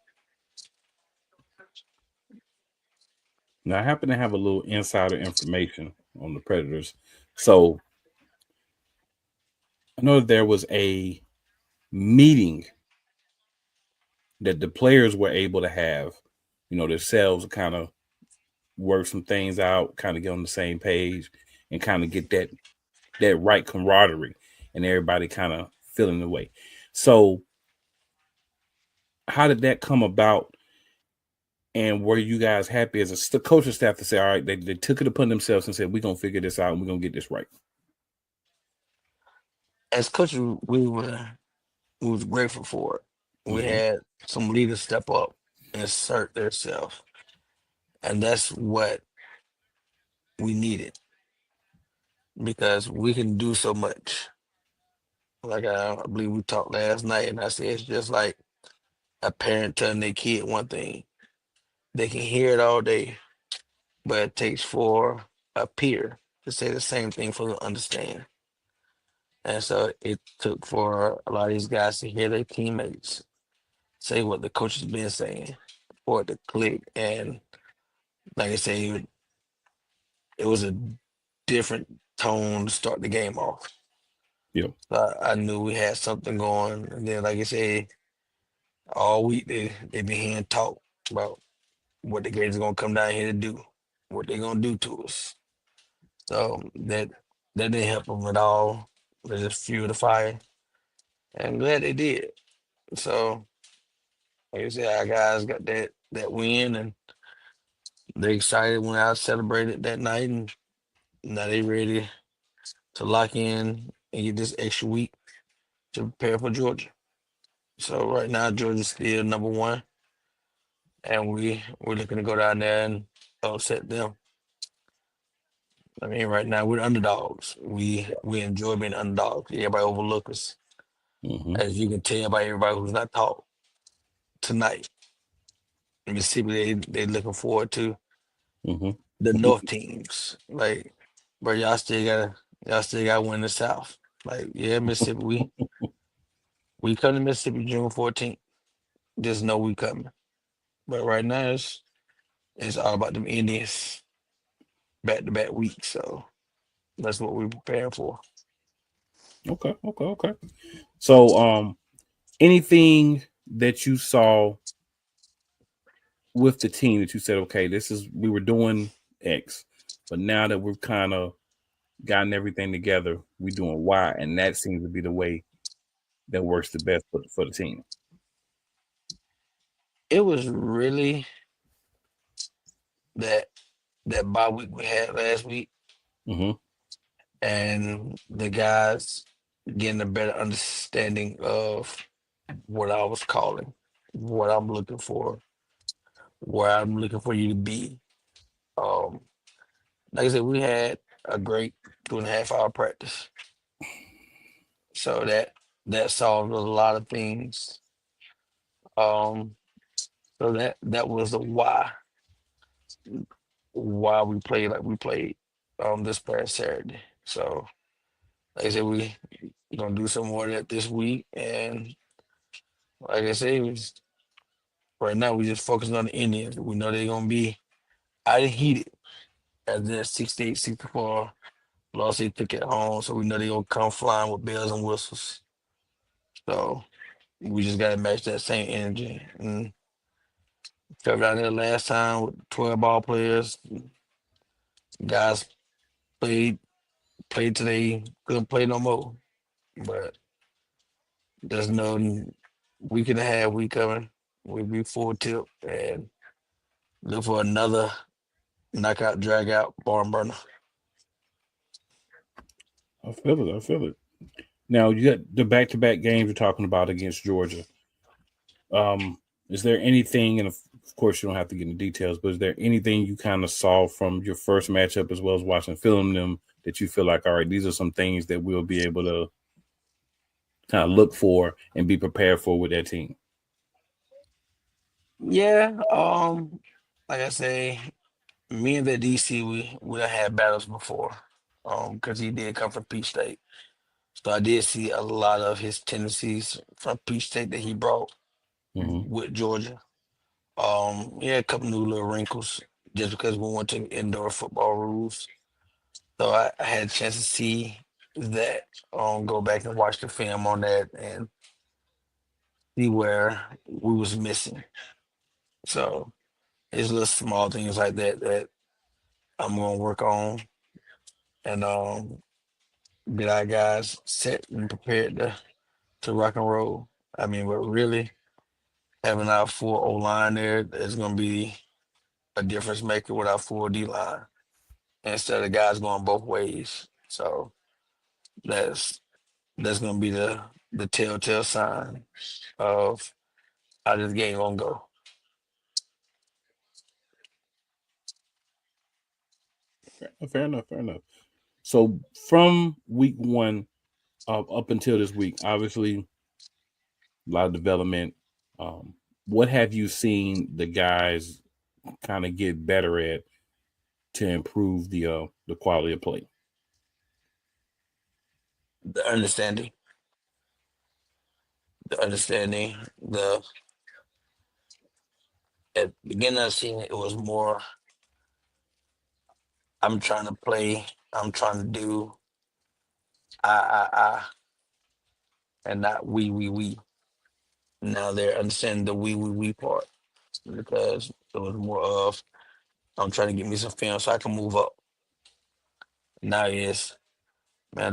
now I happen to have a little insider information on the Predators. So I know that there was a meeting that the players were able to have, themselves, kind of work some things out, kind of get on the same page, and kind of get that right camaraderie, and everybody kind of feeling the way. So, how did that come about? And were you guys happy as a coaching staff to say, all right, they took it upon themselves and said, we're going to figure this out and we're going to get this right? as coaches, we was grateful for it. We had some leaders step up and assert themselves, and that's what we needed because we can do so much. Like I believe we talked last night, and I said it's just like a parent telling their kid one thing. They can hear it all day, but it takes for a peer to say the same thing for them to understand. And so it took for a lot of these guys to hear their teammates say what the coach has been saying for it to click. And like I say, it was a different tone to start the game off. Yeah. So I knew we had something going. And then, like I said, all week they been hearing talk about what the Gators gonna come down here to do, what they gonna do to us. So that didn't help them at all. They just fueled the fire. And I'm glad they did. So like I said, our guys got that win and they excited, went out, celebrated that night, and now they ready to lock in and get this extra week to prepare for Georgia. So right now Georgia's still number one, and we're looking to go down there and upset them. I mean, right now we're underdogs. We enjoy being underdogs. Everybody overlook us, as you can tell by everybody who's not taught tonight. Mississippi, they looking forward to the North teams. Like, bro, y'all still gotta win the South. Like, yeah, Mississippi, we come to Mississippi June 14th. Just know we coming. But right now it's all about them Indians back to back weeks. So that's what we're preparing for. Okay. So, anything that you saw with the team that you said, okay, we were doing X, but now that we've kind of gotten everything together, we're doing Y, and that seems to be the way that works the best for the team. It was really that bye week we had last week, and the guys getting a better understanding of what I was calling, what I'm looking for, where I'm looking for you to be. Um, like I said, we had a great 2.5 hour practice, so that solved a lot of things. So that was the why we played like we played this past Saturday. So like I said, we gonna do some more of that this week, and like I said, right now we just focusing on the Indians. We know they're gonna be out of heated as that 68, 64 loss they took at home. So we know they're gonna come flying with bells and whistles. So we just gotta match that same energy. And felt out there last time with 12 ball players. Guys played today, couldn't play no more. But there's no week and a half we coming. We'll be full tilt and look for another knockout, drag out, barn burner. I feel it. Now you got the back-to-back games you're talking about against Georgia. Is there anything, and of course you don't have to get into details, but is there anything you kind of saw from your first matchup as well as watching film them that you feel like, all right, these are some things that we'll be able to kind of look for and be prepared for with that team? Yeah, like I say, me and the DC, we done had battles before. Because he did come from Peach State. So I did see a lot of his tendencies from Peach State that he brought with Georgia. Yeah, a couple new little wrinkles just because we went to indoor football rules. So I had a chance to see that, go back and watch the film on that and see where we was missing. So it's little small things like that that I'm gonna work on and get our guys set and prepared to rock and roll. I mean, but really having our full O line there is gonna be a difference maker with our full D line instead of guys going both ways. So that's that's gonna be the telltale sign of how this game gonna go. Fair enough. Fair enough. So from week one up until this week, obviously a lot of development. What have you seen the guys kind of get better at to improve the quality of play? The understanding, the at the beginning of the season it was more I'm trying to play, I'm trying to do I and not we. Now they're understanding the we part because it was more of I'm trying to get me some film so I can move up. Now it's man,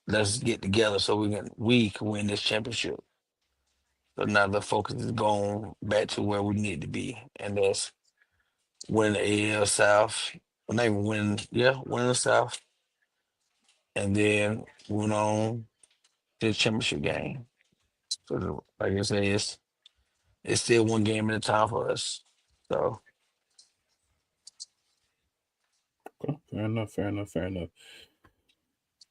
let's get together so we can win this championship. So now the focus is going back to where we need to be, and that's win the AL South. Well, not even win, yeah, win the South, and then moving on to the championship game. So, like I say, it's still one game at a time for us. So, Okay, fair enough. Fair enough. Fair enough.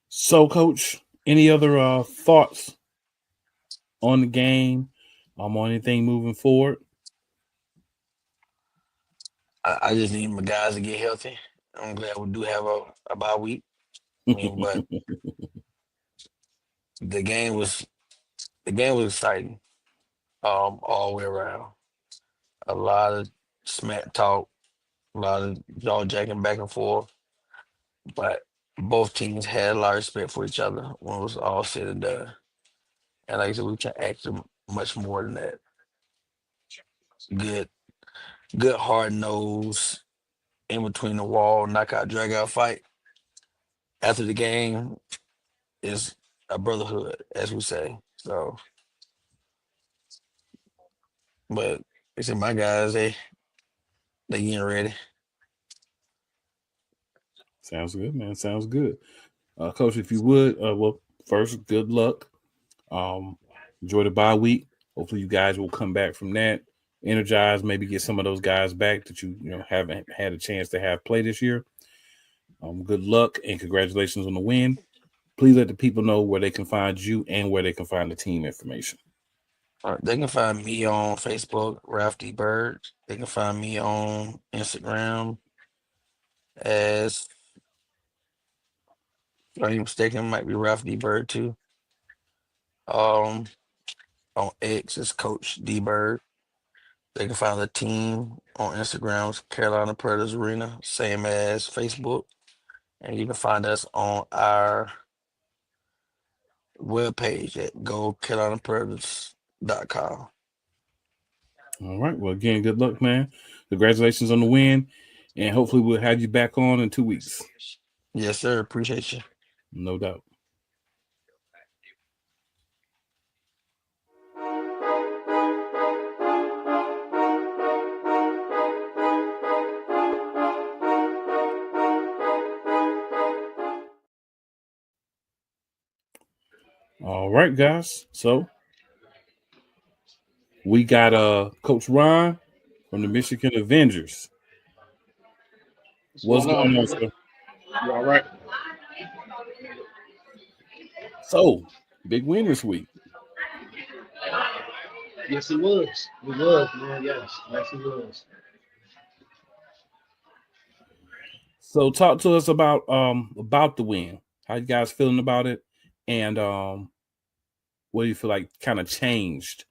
So, Coach, any other thoughts on the game? On anything moving forward? I just need my guys to get healthy. I'm glad we do have a bye week. I mean, but the game was exciting, all the way around. A lot of smack talk, a lot of jaw jacking back and forth, but both teams had a lot of respect for each other when it was all said and done. And like I said, we can ask them much more than that. Good, good hard nose in between the wall, knockout, drag out fight. After the game is a brotherhood, as we say. So, but they said my guys, they getting ready. Sounds good, man. Sounds good. Coach, if you would, well, first, good luck. Enjoy the bye week. Hopefully, you guys will come back from that energized. Maybe get some of those guys back that you haven't had a chance to have play this year. Good luck and congratulations on the win. Please let the people know where they can find you and where they can find the team information. They can find me on Facebook, Ralph D. Bird. They can find me on Instagram as, if I'm not mistaken, it might be Ralph D. Bird too. Um, on X is Coach D. Bird. They can find the team on Instagram's Carolina Predators Arena, same as Facebook. And you can find us on our webpage at gocarolinapredators.com. All right. Well, again, good luck, man. Congratulations on the win. And hopefully we'll have you back on in 2 weeks. Yes, sir. Appreciate you. No doubt. All right, guys. So We got Coach Ron from the Michigan Avengers. What's going on, sir? You all right? So, big win this week. Yes, it was. It was, man. Yes, it was. So, talk to us about the win. How you guys feeling about it, and what do you feel like kind of changed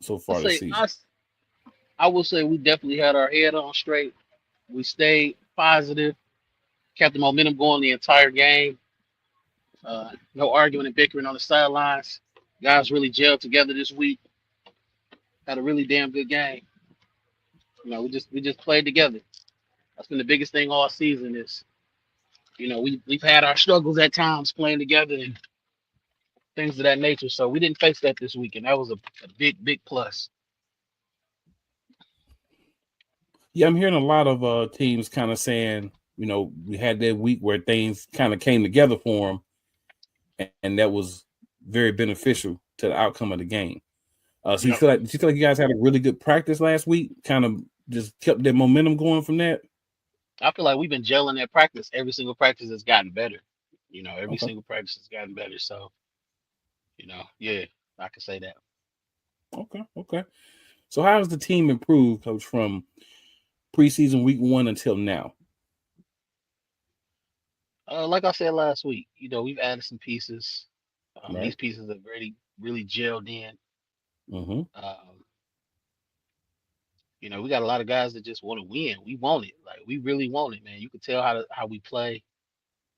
so far this season? I will say we definitely had our head on straight. We stayed positive, kept the momentum going the entire game. No arguing and bickering on the sidelines. Guys really gelled together this week. Had a really damn good game. We just played together. That's been the biggest thing all season is, we've had our struggles at times playing together and things of that nature. So we didn't face that this week, and that was a big plus. Yeah, I'm hearing a lot of teams kind of saying, we had that week where things kind of came together for them, and that was very beneficial to the outcome of the game. So did you feel like you guys had a really good practice last week? Kind of just kept that momentum going from that? I feel like we've been gelling that practice. Every single practice has gotten better. Every Okay. single practice has gotten better. So, yeah, I can say that. Okay. So how has the team improved, Coach, from preseason week 1 until now? Like I said last week, we've added some pieces. Right. These pieces have really gelled in. Mm-hmm. We got a lot of guys that just want to win. We want it. Like we really want it, man. You can tell how we play,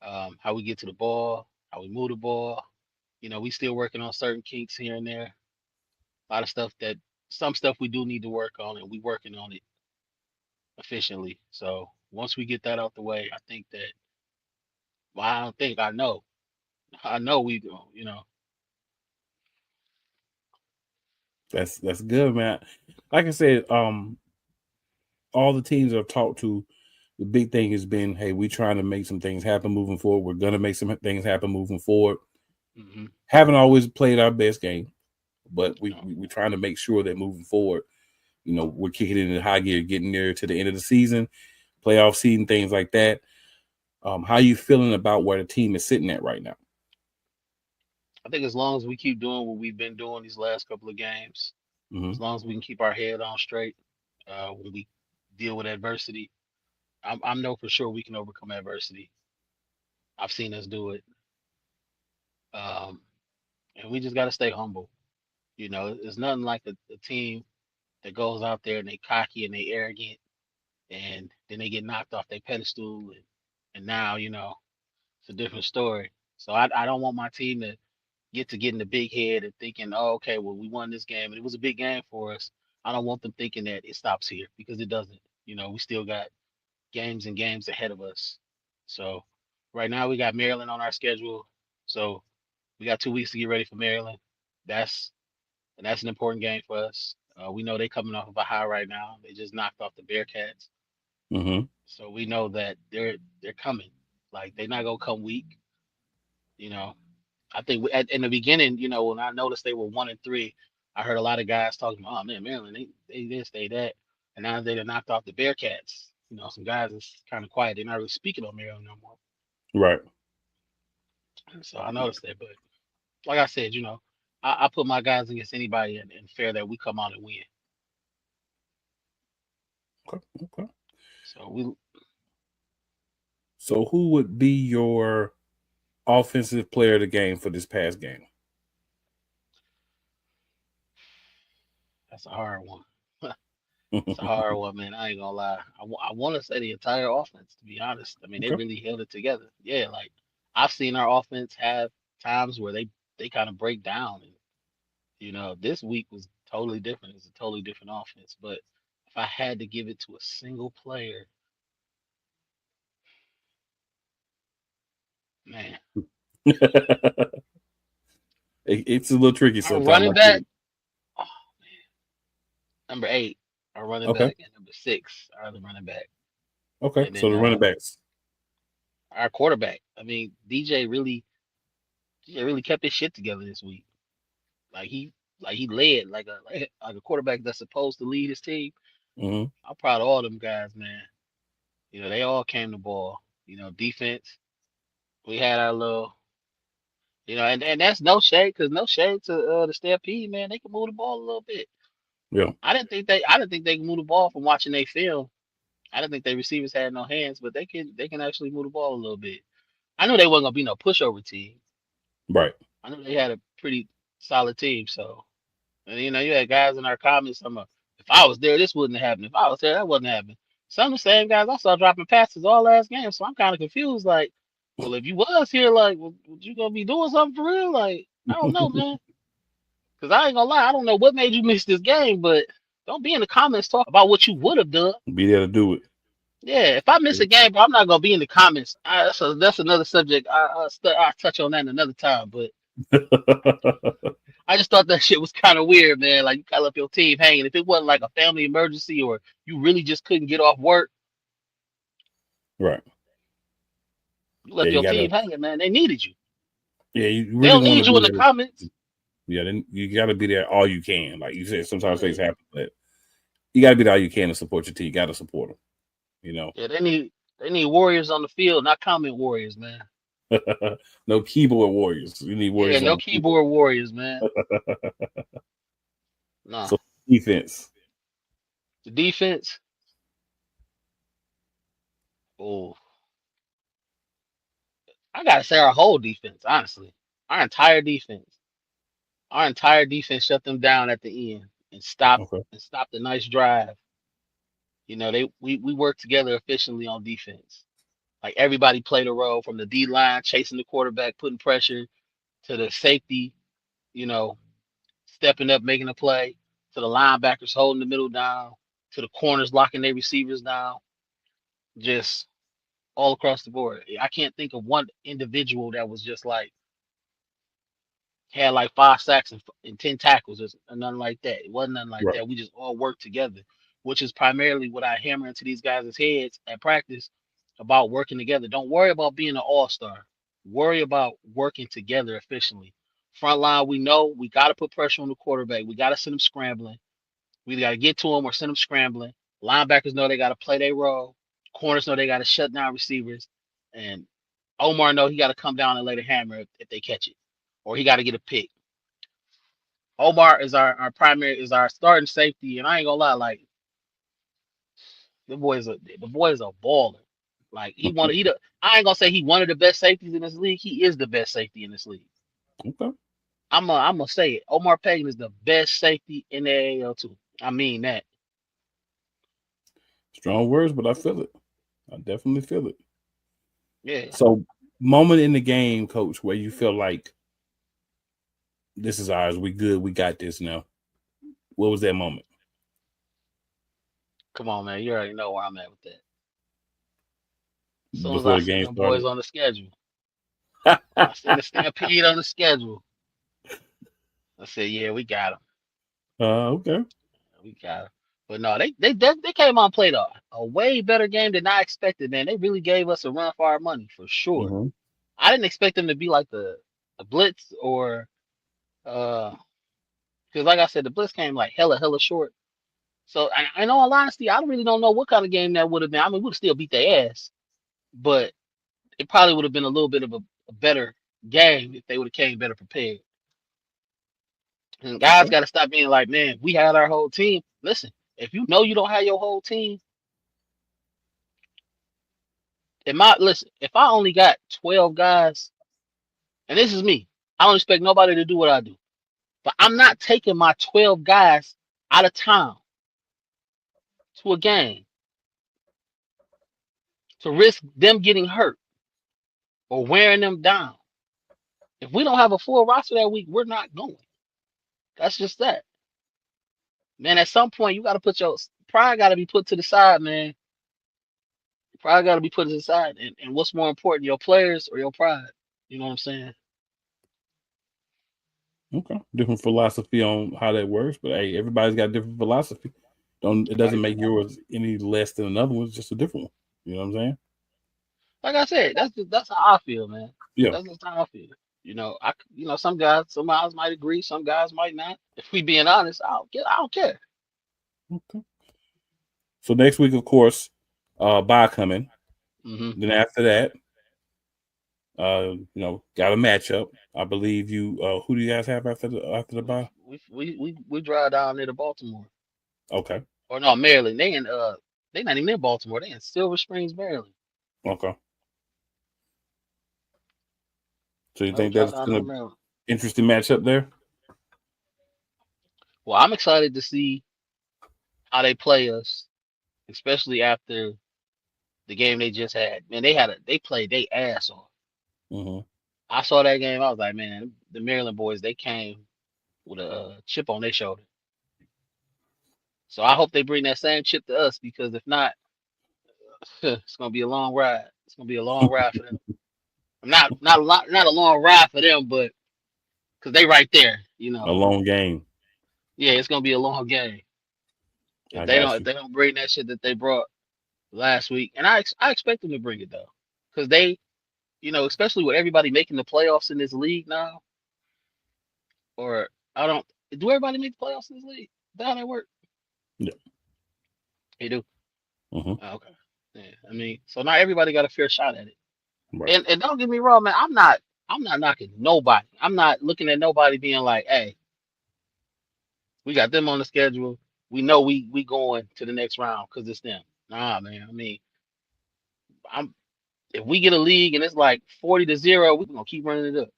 how we get to the ball, how we move the ball. We still working on certain kinks here and there. A lot of some stuff we do need to work on, and we working on it efficiently. So once we get that out the way, I think that. Well, I don't think I know we go. That's good, man. Like I said, all the teams I've talked to, the big thing has been, hey, we're trying to make some things happen moving forward. We're gonna make some things happen moving forward. Mm-hmm. Haven't always played our best game, but we're trying to make sure that moving forward, we're kicking it in high gear, getting there to the end of the season, playoff season, things like that. How you feeling about where the team is sitting at right now? I think as long as we keep doing what we've been doing these last couple of games, Mm-hmm. as long as we can keep our head on straight when we deal with adversity, I know for sure we can overcome adversity. I've seen us do it, and we just got to stay humble. It's nothing like a team that goes out there and they cocky and they arrogant, and then they get knocked off their pedestal, and now it's a different story. So I don't want my team to get in the big head and thinking, oh, okay, well, we won this game and it was a big game for us. I don't want them thinking that it stops here because it doesn't. We still got games and games ahead of us. So right now we got Maryland on our schedule. So we got 2 weeks to get ready for Maryland. That's an important game for us. We know they're coming off of a high right now. They just knocked off the Bearcats. Mm-hmm. So we know that they're coming. Like they're not gonna come weak. I think in the beginning, when I noticed they were 1-3, I heard a lot of guys talking about, oh man, Maryland, they this, they that, and now they done knocked off the Bearcats. Some guys is kind of quiet. They're not really speaking on Maryland no more. Right. So I noticed that, but like I said, I put my guys against anybody and fair that we come out and win. Okay. So who would be your offensive player of the game for this past game? That's a hard one. It's a hard one, man. I ain't gonna lie. I want to say the entire offense, to be honest. I mean, they really held it together. Yeah, like I've seen our offense have times where they kind of break down, and this week was totally different. It's a totally different offense. But if I had to give it to a single player, man, it's a little tricky sometimes. Our running back, oh man, number 8, our running back, and number 6, our other running back. Okay, and then, so the running backs. Our quarterback. I mean, DJ really kept his shit together this week. Like he Like he led like a quarterback that's supposed to lead his team. Mm-hmm. I'm proud of all them guys, man. You know, they all came to ball. You know, defense. We had our little, you know, and that's no shade, because no shade to the Stampede, man. They can move the ball a little bit. Yeah. I didn't think they could move the ball from watching they film. I didn't think their receivers had no hands, but they can actually move the ball a little bit. I knew they wasn't gonna be no pushover team. Right. I knew they had a pretty solid team. So, and you know, you had guys in our comments. If I was there, this wouldn't have happened. If I was there, that wouldn't happen. Some of the same guys I saw dropping passes all last game. So I'm kind of confused. Like, well, if you was here, like, would you gonna be doing something for real? Like, I don't know, man. Because I ain't gonna lie, I don't know what made you miss this game, but don't be in the comments talking about what you would have done. Be there to do it. Yeah, if I miss a game, bro, I'm not gonna be in the comments. That's another subject. I'll touch on that another time. But I just thought that shit was kind of weird, man. Like you gotta left your team hanging. If it wasn't like a family emergency or you really just couldn't get off work, Right. you left Yeah, you your gotta. team hanging, man. They needed you. Yeah, you They really don't want need to you be in the there. comments. Yeah, then you got to be there all you can. Like you said, sometimes things happen, but you got to be there all you can to support your team. You got to support them. You know. Yeah, they need warriors on the field, not comment warriors, man. No keyboard warriors. You need Yeah, warriors on no the keyboard. keyboard warriors, man. Nah. So defense. The defense. Oh, I gotta say our whole defense, honestly. Our entire defense. Our entire defense shut them down at the end Okay. and stopped a nice drive. You know, we worked together efficiently on defense. Like everybody played a role from the D line, chasing the quarterback, putting pressure, to the safety, you know, stepping up, making a play, to the linebackers holding the middle down, to the corners locking their receivers down. Just all across the board. I can't think of one individual that was just like had like 5 sacks and 10 tackles or nothing like that. It wasn't nothing like Right. that. We just all worked together, which is primarily what I hammer into these guys' heads at practice about working together. Don't worry about being an all-star. Worry about working together efficiently. Front line, we know we got to put pressure on the quarterback. We got to send them scrambling. We got to get to them or send them scrambling. Linebackers know they got to play their role. Corners know they got to shut down receivers. And Omar know he got to come down and lay the hammer if they catch it, or he got to get a pick. Omar is our primary, is our starting safety, and I ain't gonna lie, like the boy is a baller. Like I ain't gonna say he one of the best safeties in this league. He is the best safety in this league. Okay. I'm gonna say it. Omar Pagan is the best safety in the AAL too. I mean that. Strong words, but I feel it. I definitely feel it. Yeah. So, moment in the game, Coach, where you feel like this is ours. We good. We got this now. What was that moment? Come on, man. You already know where I'm at with that. As soon as Before I the seen game them started. boys on the schedule, I seen the Stampede on the schedule. I said, yeah, we got them. Okay. We got them. But no, they came on and played a way better game than I expected, man. They really gave us a run for our money for sure. Mm-hmm. I didn't expect them to be like the Blitz or because like I said, the Blitz came like hella short. So in all honesty, I really don't know what kind of game that would have been. I mean, we'd still beat their ass, but it probably would have been a little bit of a better game if they would have came better prepared. And guys got to stop being like, man, we had our whole team. Listen, if you know you don't have your whole team, listen, if I only got 12 guys, and this is me, I don't expect nobody to do what I do. But I'm not taking my 12 guys out of town to a game to risk them getting hurt or wearing them down. If we don't have a full roster that week, we're not going. That's just that. Man, at some point, you got to put your pride got to be put to the side, man. Pride got to be put to the side. And what's more important, your players or your pride? You know what I'm saying? Okay. Different philosophy on how that works, but hey, everybody's got different philosophy. It doesn't make yours any less than another one. It's just a different one. You know what I'm saying? Like I said, that's how I feel, man. Yeah. That's just how I feel. Some guys might agree, some guys might not. If we being honest, I don't care. Okay. So next week, of course, bye coming. Mm-hmm. Then after that, got a matchup. I believe you. Who do you guys have after the bye? We drive down there to Baltimore. Okay. Or no, Maryland. They not even in Baltimore. They in Silver Springs, Maryland. Okay. So you think that's going to be interesting matchup there? Well, I'm excited to see how they play us, especially after the game they just had. Man, they played their ass off. Mm-hmm. I saw that game. I was like, man, the Maryland boys, they came with a chip on their shoulder. So I hope they bring that same chip to us, because if not, it's gonna be a long ride. It's gonna be a long ride for them. Not a long ride for them, but because they right there, A long game. Yeah, it's gonna be a long game. If they don't bring that shit that they brought last week, and I expect them to bring it though, because they, especially with everybody making the playoffs in this league now, or I don't do everybody make the playoffs in this league? Is that how that work? Yeah, they do. Mm-hmm. Okay, yeah. So not everybody got a fair shot at it. Right. And don't get me wrong, man. I'm not knocking nobody. I'm not looking at nobody being like, hey, we got them on the schedule. We know we going to the next round because it's them. Nah, man. If we get a league and it's like 40-0, we're gonna keep running it up.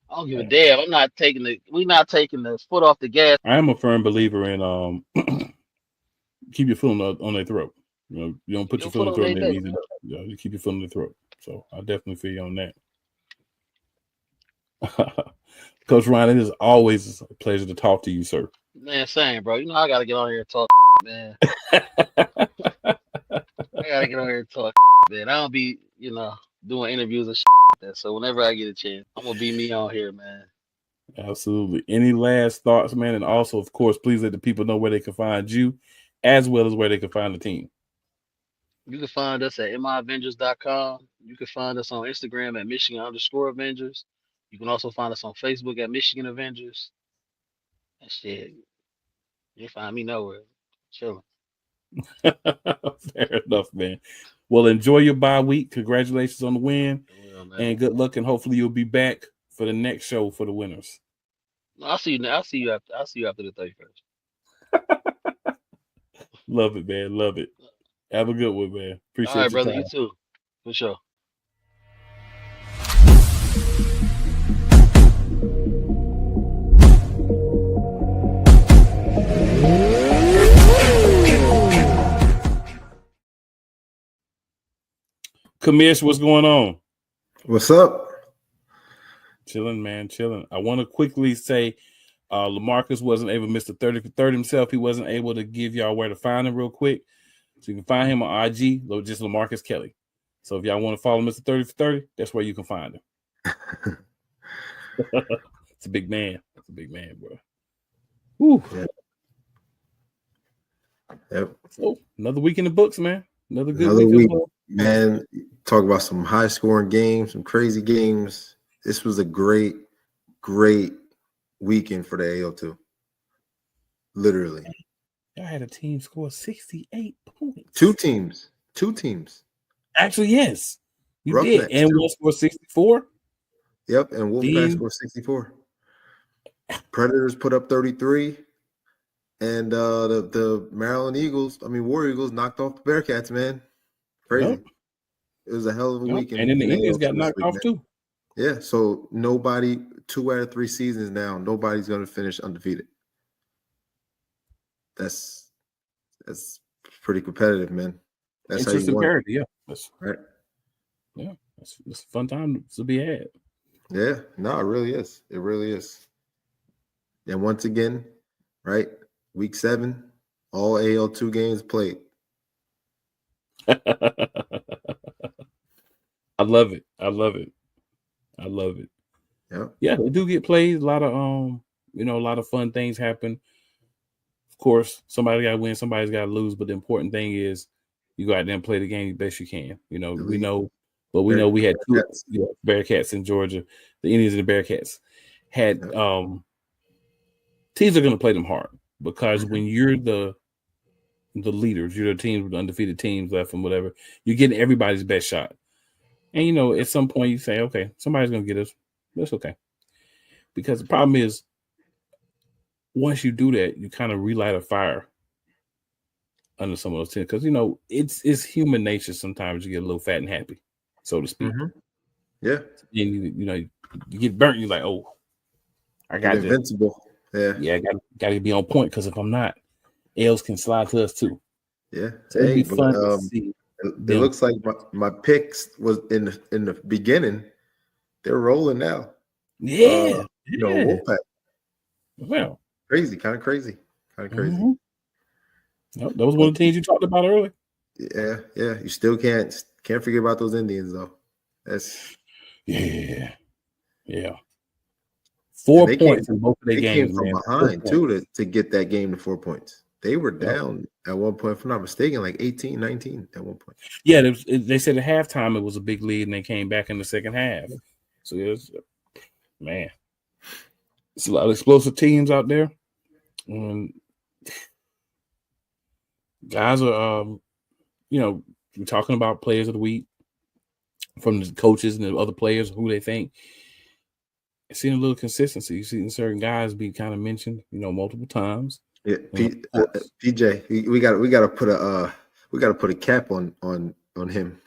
I don't give a damn. We're not taking the foot off the gas. I am a firm believer in keep your foot on their throat. You don't put your foot on their throat and then easy. You keep your foot on their throat. So I definitely feel you on that. Coach Ryan, it is always a pleasure to talk to you, sir. Man, same, bro. I gotta get on here and talk, man. I gotta get on here and talk, man. I don't be, doing interviews and like that. So whenever I get a chance, I'm gonna be me on here, man. Absolutely. Any last thoughts, man? And also, of course, please let the people know where they can find you, as well as where they can find the team. You can find us at miavengers.com. You can find us on Instagram at Michigan_Avengers. You can also find us on Facebook at Michigan Avengers. And shit, you find me nowhere. Chilling. Fair enough, man. Well, enjoy your bye week. Congratulations on the win. And good luck, and hopefully you'll be back for the next show for the winners. I'll see you after the 31st. Love it, man. Love it. Have a good one, man. Appreciate it. All right, brother. Time. You too. For sure. Kamish, what's going on? What's up? Chilling, man. Chilling. I want to quickly say LaMarcus wasn't able to miss the 30 for 30 himself. He wasn't able to give y'all where to find him real quick. So you can find him on IG, just LaMarcus Kelly. So if y'all want to follow Mr. 30 for 30, that's where you can find him. It's a big man. It's a big man, bro. Woo. Yeah. Yep. So another week in the books, man. Another good week. Man, talk about some high scoring games, some crazy games. This was a great weekend for the AO2. Literally. Y'all had a team score 68 points. Two teams. Actually, yes. You Roughnecks, did. And we'll score 64. Yep, and Wolfpack scored 64. Predators put up 33. And the Maryland War Eagles knocked off the Bearcats, man. Crazy. Yep. It was a hell of a weekend. And then the Indians got knocked off too. Yeah, so 2 out of 3 seasons now, nobody's going to finish undefeated. That's pretty competitive, man. That's interesting parity, yeah. That's right. Yeah, it's a fun time to be had. Yeah, no, it really is. It really is. And once again, right, week 7, all AL2 games played. I love it. Yeah, they do get played. A lot of a lot of fun things happen. Of course, somebody got to win, somebody's got to lose. But the important thing is you go out there and play the game the best you can. We know But we know we had two Bearcats in Georgia. The Indians and the Bearcats had teams are going to play them hard because when you're the leaders, you're the teams with the undefeated teams left and whatever, you're getting everybody's best shot. And at some point you say, okay, somebody's going to get us. That's okay. Because the problem is, once you do that, you kind of relight a fire under some of those teams. Because it's human nature sometimes you get a little fat and happy, so to speak. Yeah. And you get burnt. You're like, oh, I got invincible. Yeah, I got to be on point because if I'm not, L's can slide to us too. Yeah, so it'd be fun to see. It looks like my picks was in the beginning. They're rolling now. Yeah, Wolfpack. Well, kind of crazy. Mm-hmm. That was one of the teams you talked about earlier. Yeah. You still can't forget about those Indians though. That's yeah. 4 points in both of their games. Came from behind too to get that game to 4 points. They were down at one point, if I'm not mistaken, like 18, 19 at one point. Yeah, they said at halftime it was a big lead, and they came back in the second half. So it's a lot of explosive teams out there. And guys are, we're talking about players of the week from the coaches and the other players who they think. Seeing a little consistency. You've seen certain guys be kind of mentioned, multiple times. Yeah, PJ, we got to put a cap on him.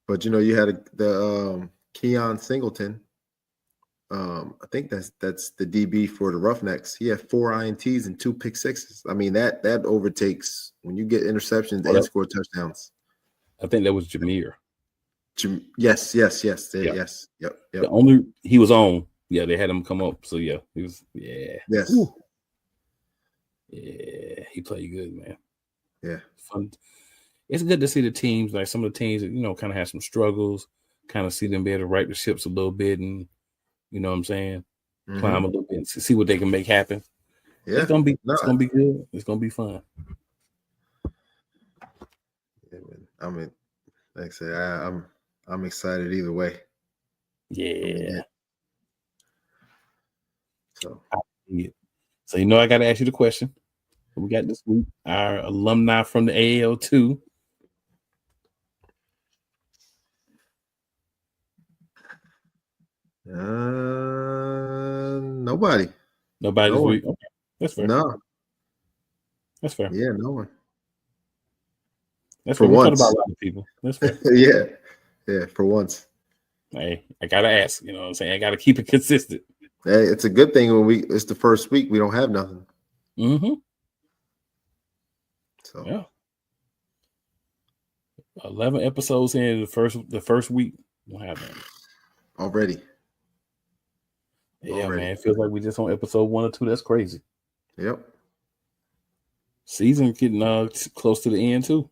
But you had the Keon Singleton. I think that's the DB for the Roughnecks. He had 4 INTs and 2 pick sixes. I mean that overtakes when you get interceptions and score touchdowns. I think that was Jameer. Yes. Yep. The only he was on. Yeah, they had him come up. So yeah, he was. Yeah. Yes. Ooh. Yeah, he played good, man. Yeah, fun. It's good to see the teams, like some of the teams that kind of have some struggles. Kind of see them be able to right the ships a little bit, and you know what I'm saying, climb a little bit, and see what they can make happen. Yeah, it's gonna be good. It's gonna be fun. Yeah, man. Like I said, I'm excited either way. Yeah. So I got to ask you the question. We got this week our alumni from the AL2. Nobody. Nobody this week. Okay. That's fair. No. That's fair. Yeah, no one. That's for fair. Once. About a lot of people. That's fair. Yeah, for once. Hey, I gotta ask. You know what I'm saying? I gotta keep it consistent. Hey, it's a good thing when it's the first week we don't have nothing. Mm-hmm. So yeah. 11 episodes in the first week. We'll have that already. Yeah, man. It feels like we just on episode 1 or 2. That's crazy. Yep. Season getting close to the end too.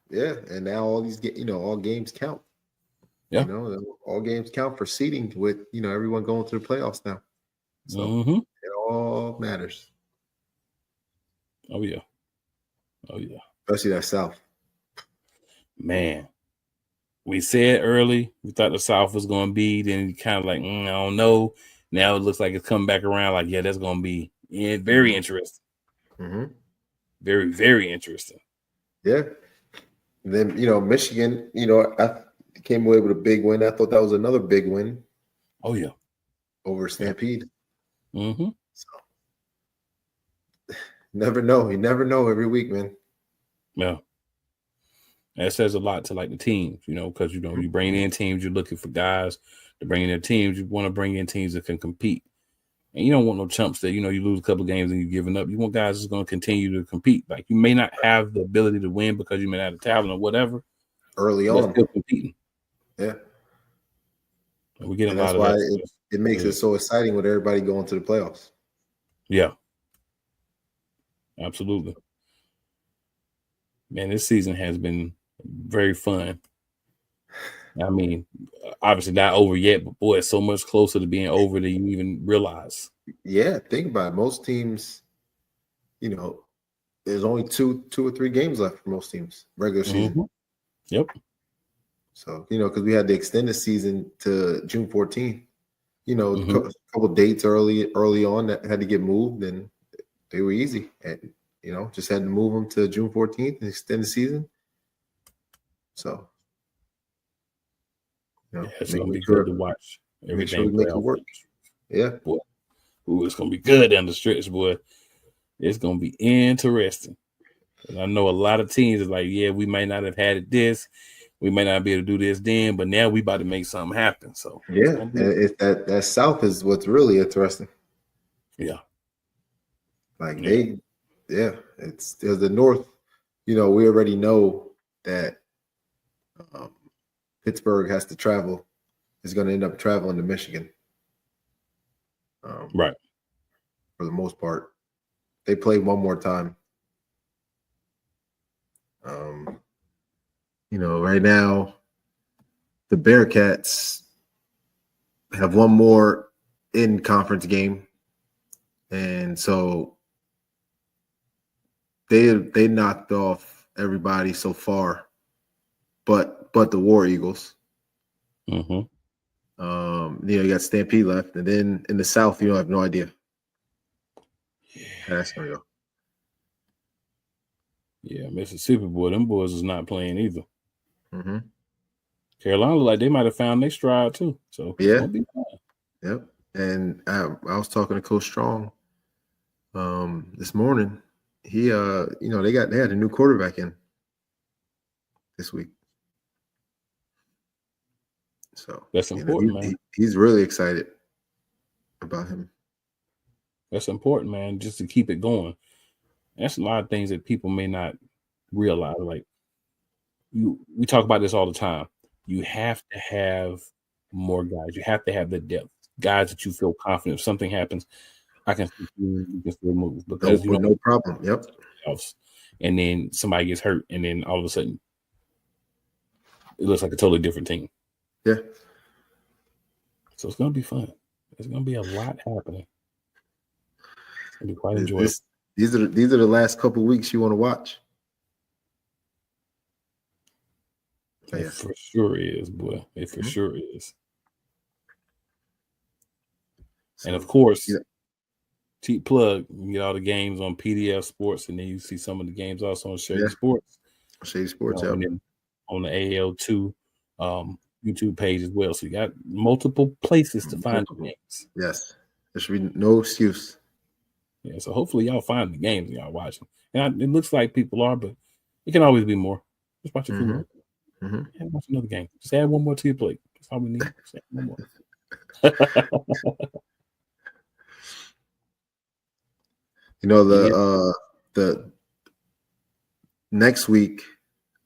Yeah, and now all these all games count. Yeah. All games count for seeding with everyone going to the playoffs now. So it all matters. Oh yeah. Especially that South. Man, we said early we thought the South was going to be. Then kind of like I don't know. Now it looks like it's coming back around. Like that's going to be very interesting. Mm-hmm. Very, very interesting. Yeah. And then Michigan. I came away with a big win. I thought that was another big win. Oh yeah. Over Stampede. Mm-hmm. So never know. You never know every week, man. Yeah. That says a lot to like the teams, because you bring in teams, you're looking for guys to bring in their teams. You want to bring in teams that can compete. And you don't want no chumps that, you lose a couple of games and you're giving up. You want guys that's going to continue to compete. Like you may not have the ability to win because you may not have the talent or whatever. Early on. Still competing. Yeah. And we get a lot of that. That's why it makes it so exciting with everybody going to the playoffs. Yeah. Absolutely. Man, this season has been very fun. I mean, obviously not over yet, but boy, it's so much closer to being over than you even realize. Yeah, think about it. Most teams, there's only two or three games left for most teams, regular season. Yep. So, because we had the extended season to June 14th, a couple dates early on that had to get moved, and they were easy. And, just had to move them to June 14th and extend the season. So, it's going to be good to watch everything. Make sure it work. Yeah. Boy, it's going to be good down the stretch, boy. It's going to be interesting. And I know a lot of teams are like, yeah, we may not have had it this. We may not be able to do this then, but now we about to make something happen. So yeah, that South is what's really interesting. Yeah. Like it's the North. We already know that Pittsburgh has to travel. Is going to end up traveling to Michigan. Right. For the most part, they play one more time. Right now, the Bearcats have one more in-conference game, and so they knocked off everybody so far, but the War Eagles. Mm-hmm. You got Stampede left, and then in the South, I have no idea how that's gonna go. Yeah, Mississippi, boy, them boys is not playing either. Mm-hmm. Carolina, like they might have found their stride too. So yeah, won't be fine. Yep. And I was talking to Coach Strong this morning. He they had a new quarterback in this week. So that's important, man. He's really excited about him. That's important, man, just to keep it going. That's a lot of things that people may not realize. Like we talk about this all the time. You have to have more guys. You have to have the depth. Guys that you feel confident. If something happens, you can still move. Because no problem. Yep. Else. And then somebody gets hurt, and then all of a sudden it looks like a totally different team. Yeah. So it's gonna be fun. There's gonna be a lot happening. It's gonna be quite enjoyable. These are the last couple of weeks you want to watch. It for sure is, boy. It for sure is. So, and of course, cheap plug, you get all the games on PDF Sports, and then you see some of the games also on Shady Sports. Shady Sports, and then on the AL2 YouTube page as well. So you got multiple places to find the games. Yes. There should be no excuse. Yeah, so hopefully y'all find the games y'all watching. And it looks like people are, but it can always be more. Just watch a few more. And watch another game. Just add one more to your plate. That's all we need. Just add one more. The next week,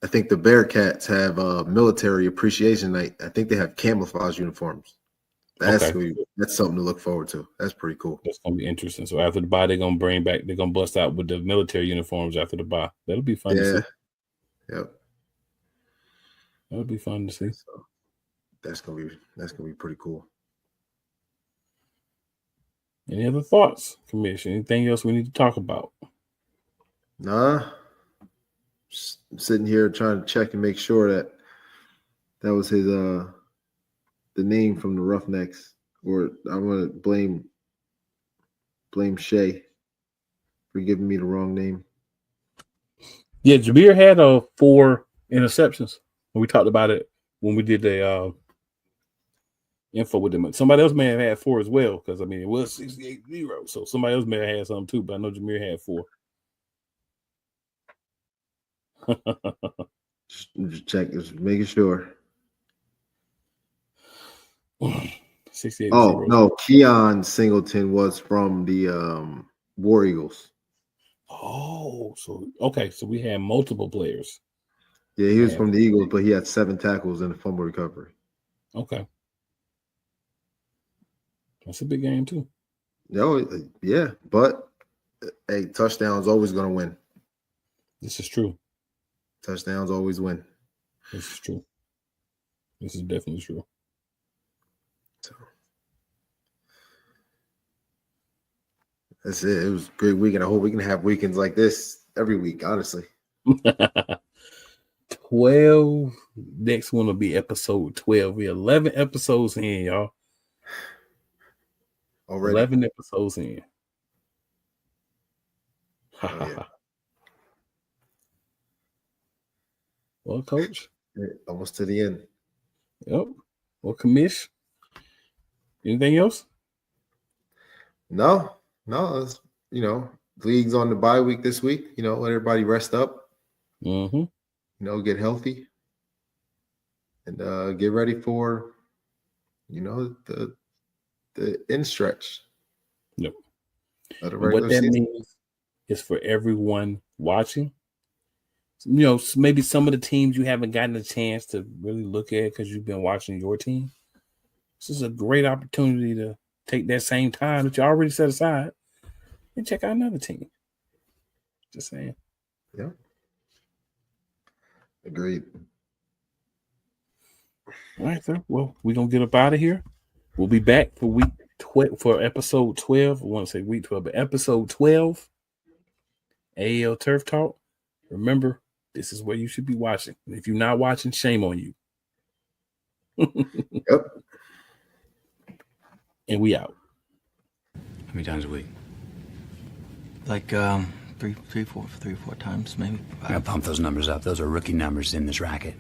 I think the Bearcats have a military appreciation night. I think they have camouflage uniforms. That's something to look forward to. That's pretty cool. That's gonna be interesting. So after the bye, they're gonna bust out with the military uniforms after the bye. That'll be fun to see. Yep. That'll be fun to see. So that's gonna be pretty cool. Any other thoughts, Commission? Anything else we need to talk about? Nah. Just sitting here trying to check and make sure that was his the name from the Roughnecks. Or I'm gonna blame Shay for giving me the wrong name. Yeah, Jameer had 4 interceptions. We talked about it when we did the info with them. Somebody else may have had 4 as well, because it was 68-0. So somebody else may have had some too, but I know Jameer had 4. Just making sure. 68-0. Oh no, Keon Singleton was from the War Eagles. Oh, so okay, so we had multiple players. Yeah, he was from the Eagles, but he had 7 tackles and a fumble recovery. Okay. That's a big game too. Yeah, but hey, touchdowns always going to win. This is true. Touchdowns always win. This is true. This is definitely true. So that's it. It was a great weekend. I hope we can have weekends like this every week, honestly. 12. Next one will be episode 12. We're 11 episodes in, y'all. Already. 11 episodes in. Yeah. Well, Coach. Almost to the end. Yep. Well, Commish. Anything else? No. It's, league's on the bye week this week. Let everybody rest up. Mm-hmm. Get healthy. And get ready for, the end stretch. Yep. What that means is for everyone watching, maybe some of the teams you haven't gotten a chance to really look at because you've been watching your team. This is a great opportunity to take that same time that you already set aside and check out another team. Just saying. Yeah. Agreed. All right, sir. Well, we're going to get up out of here. We'll be back for episode 12. I want to say week 12, but episode 12, AL Turf Talk. Remember, this is where you should be watching. If you're not watching, shame on you. Yep. And we out. How many times a week? Like three or four times, maybe. I gotta pump those numbers up. Those are rookie numbers in this racket.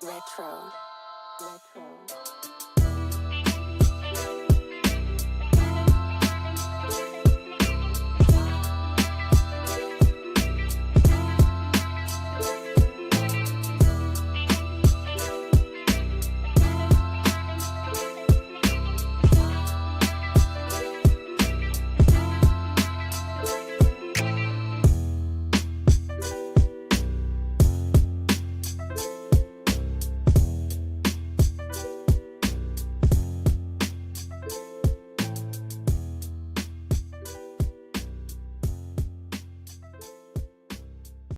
Retro.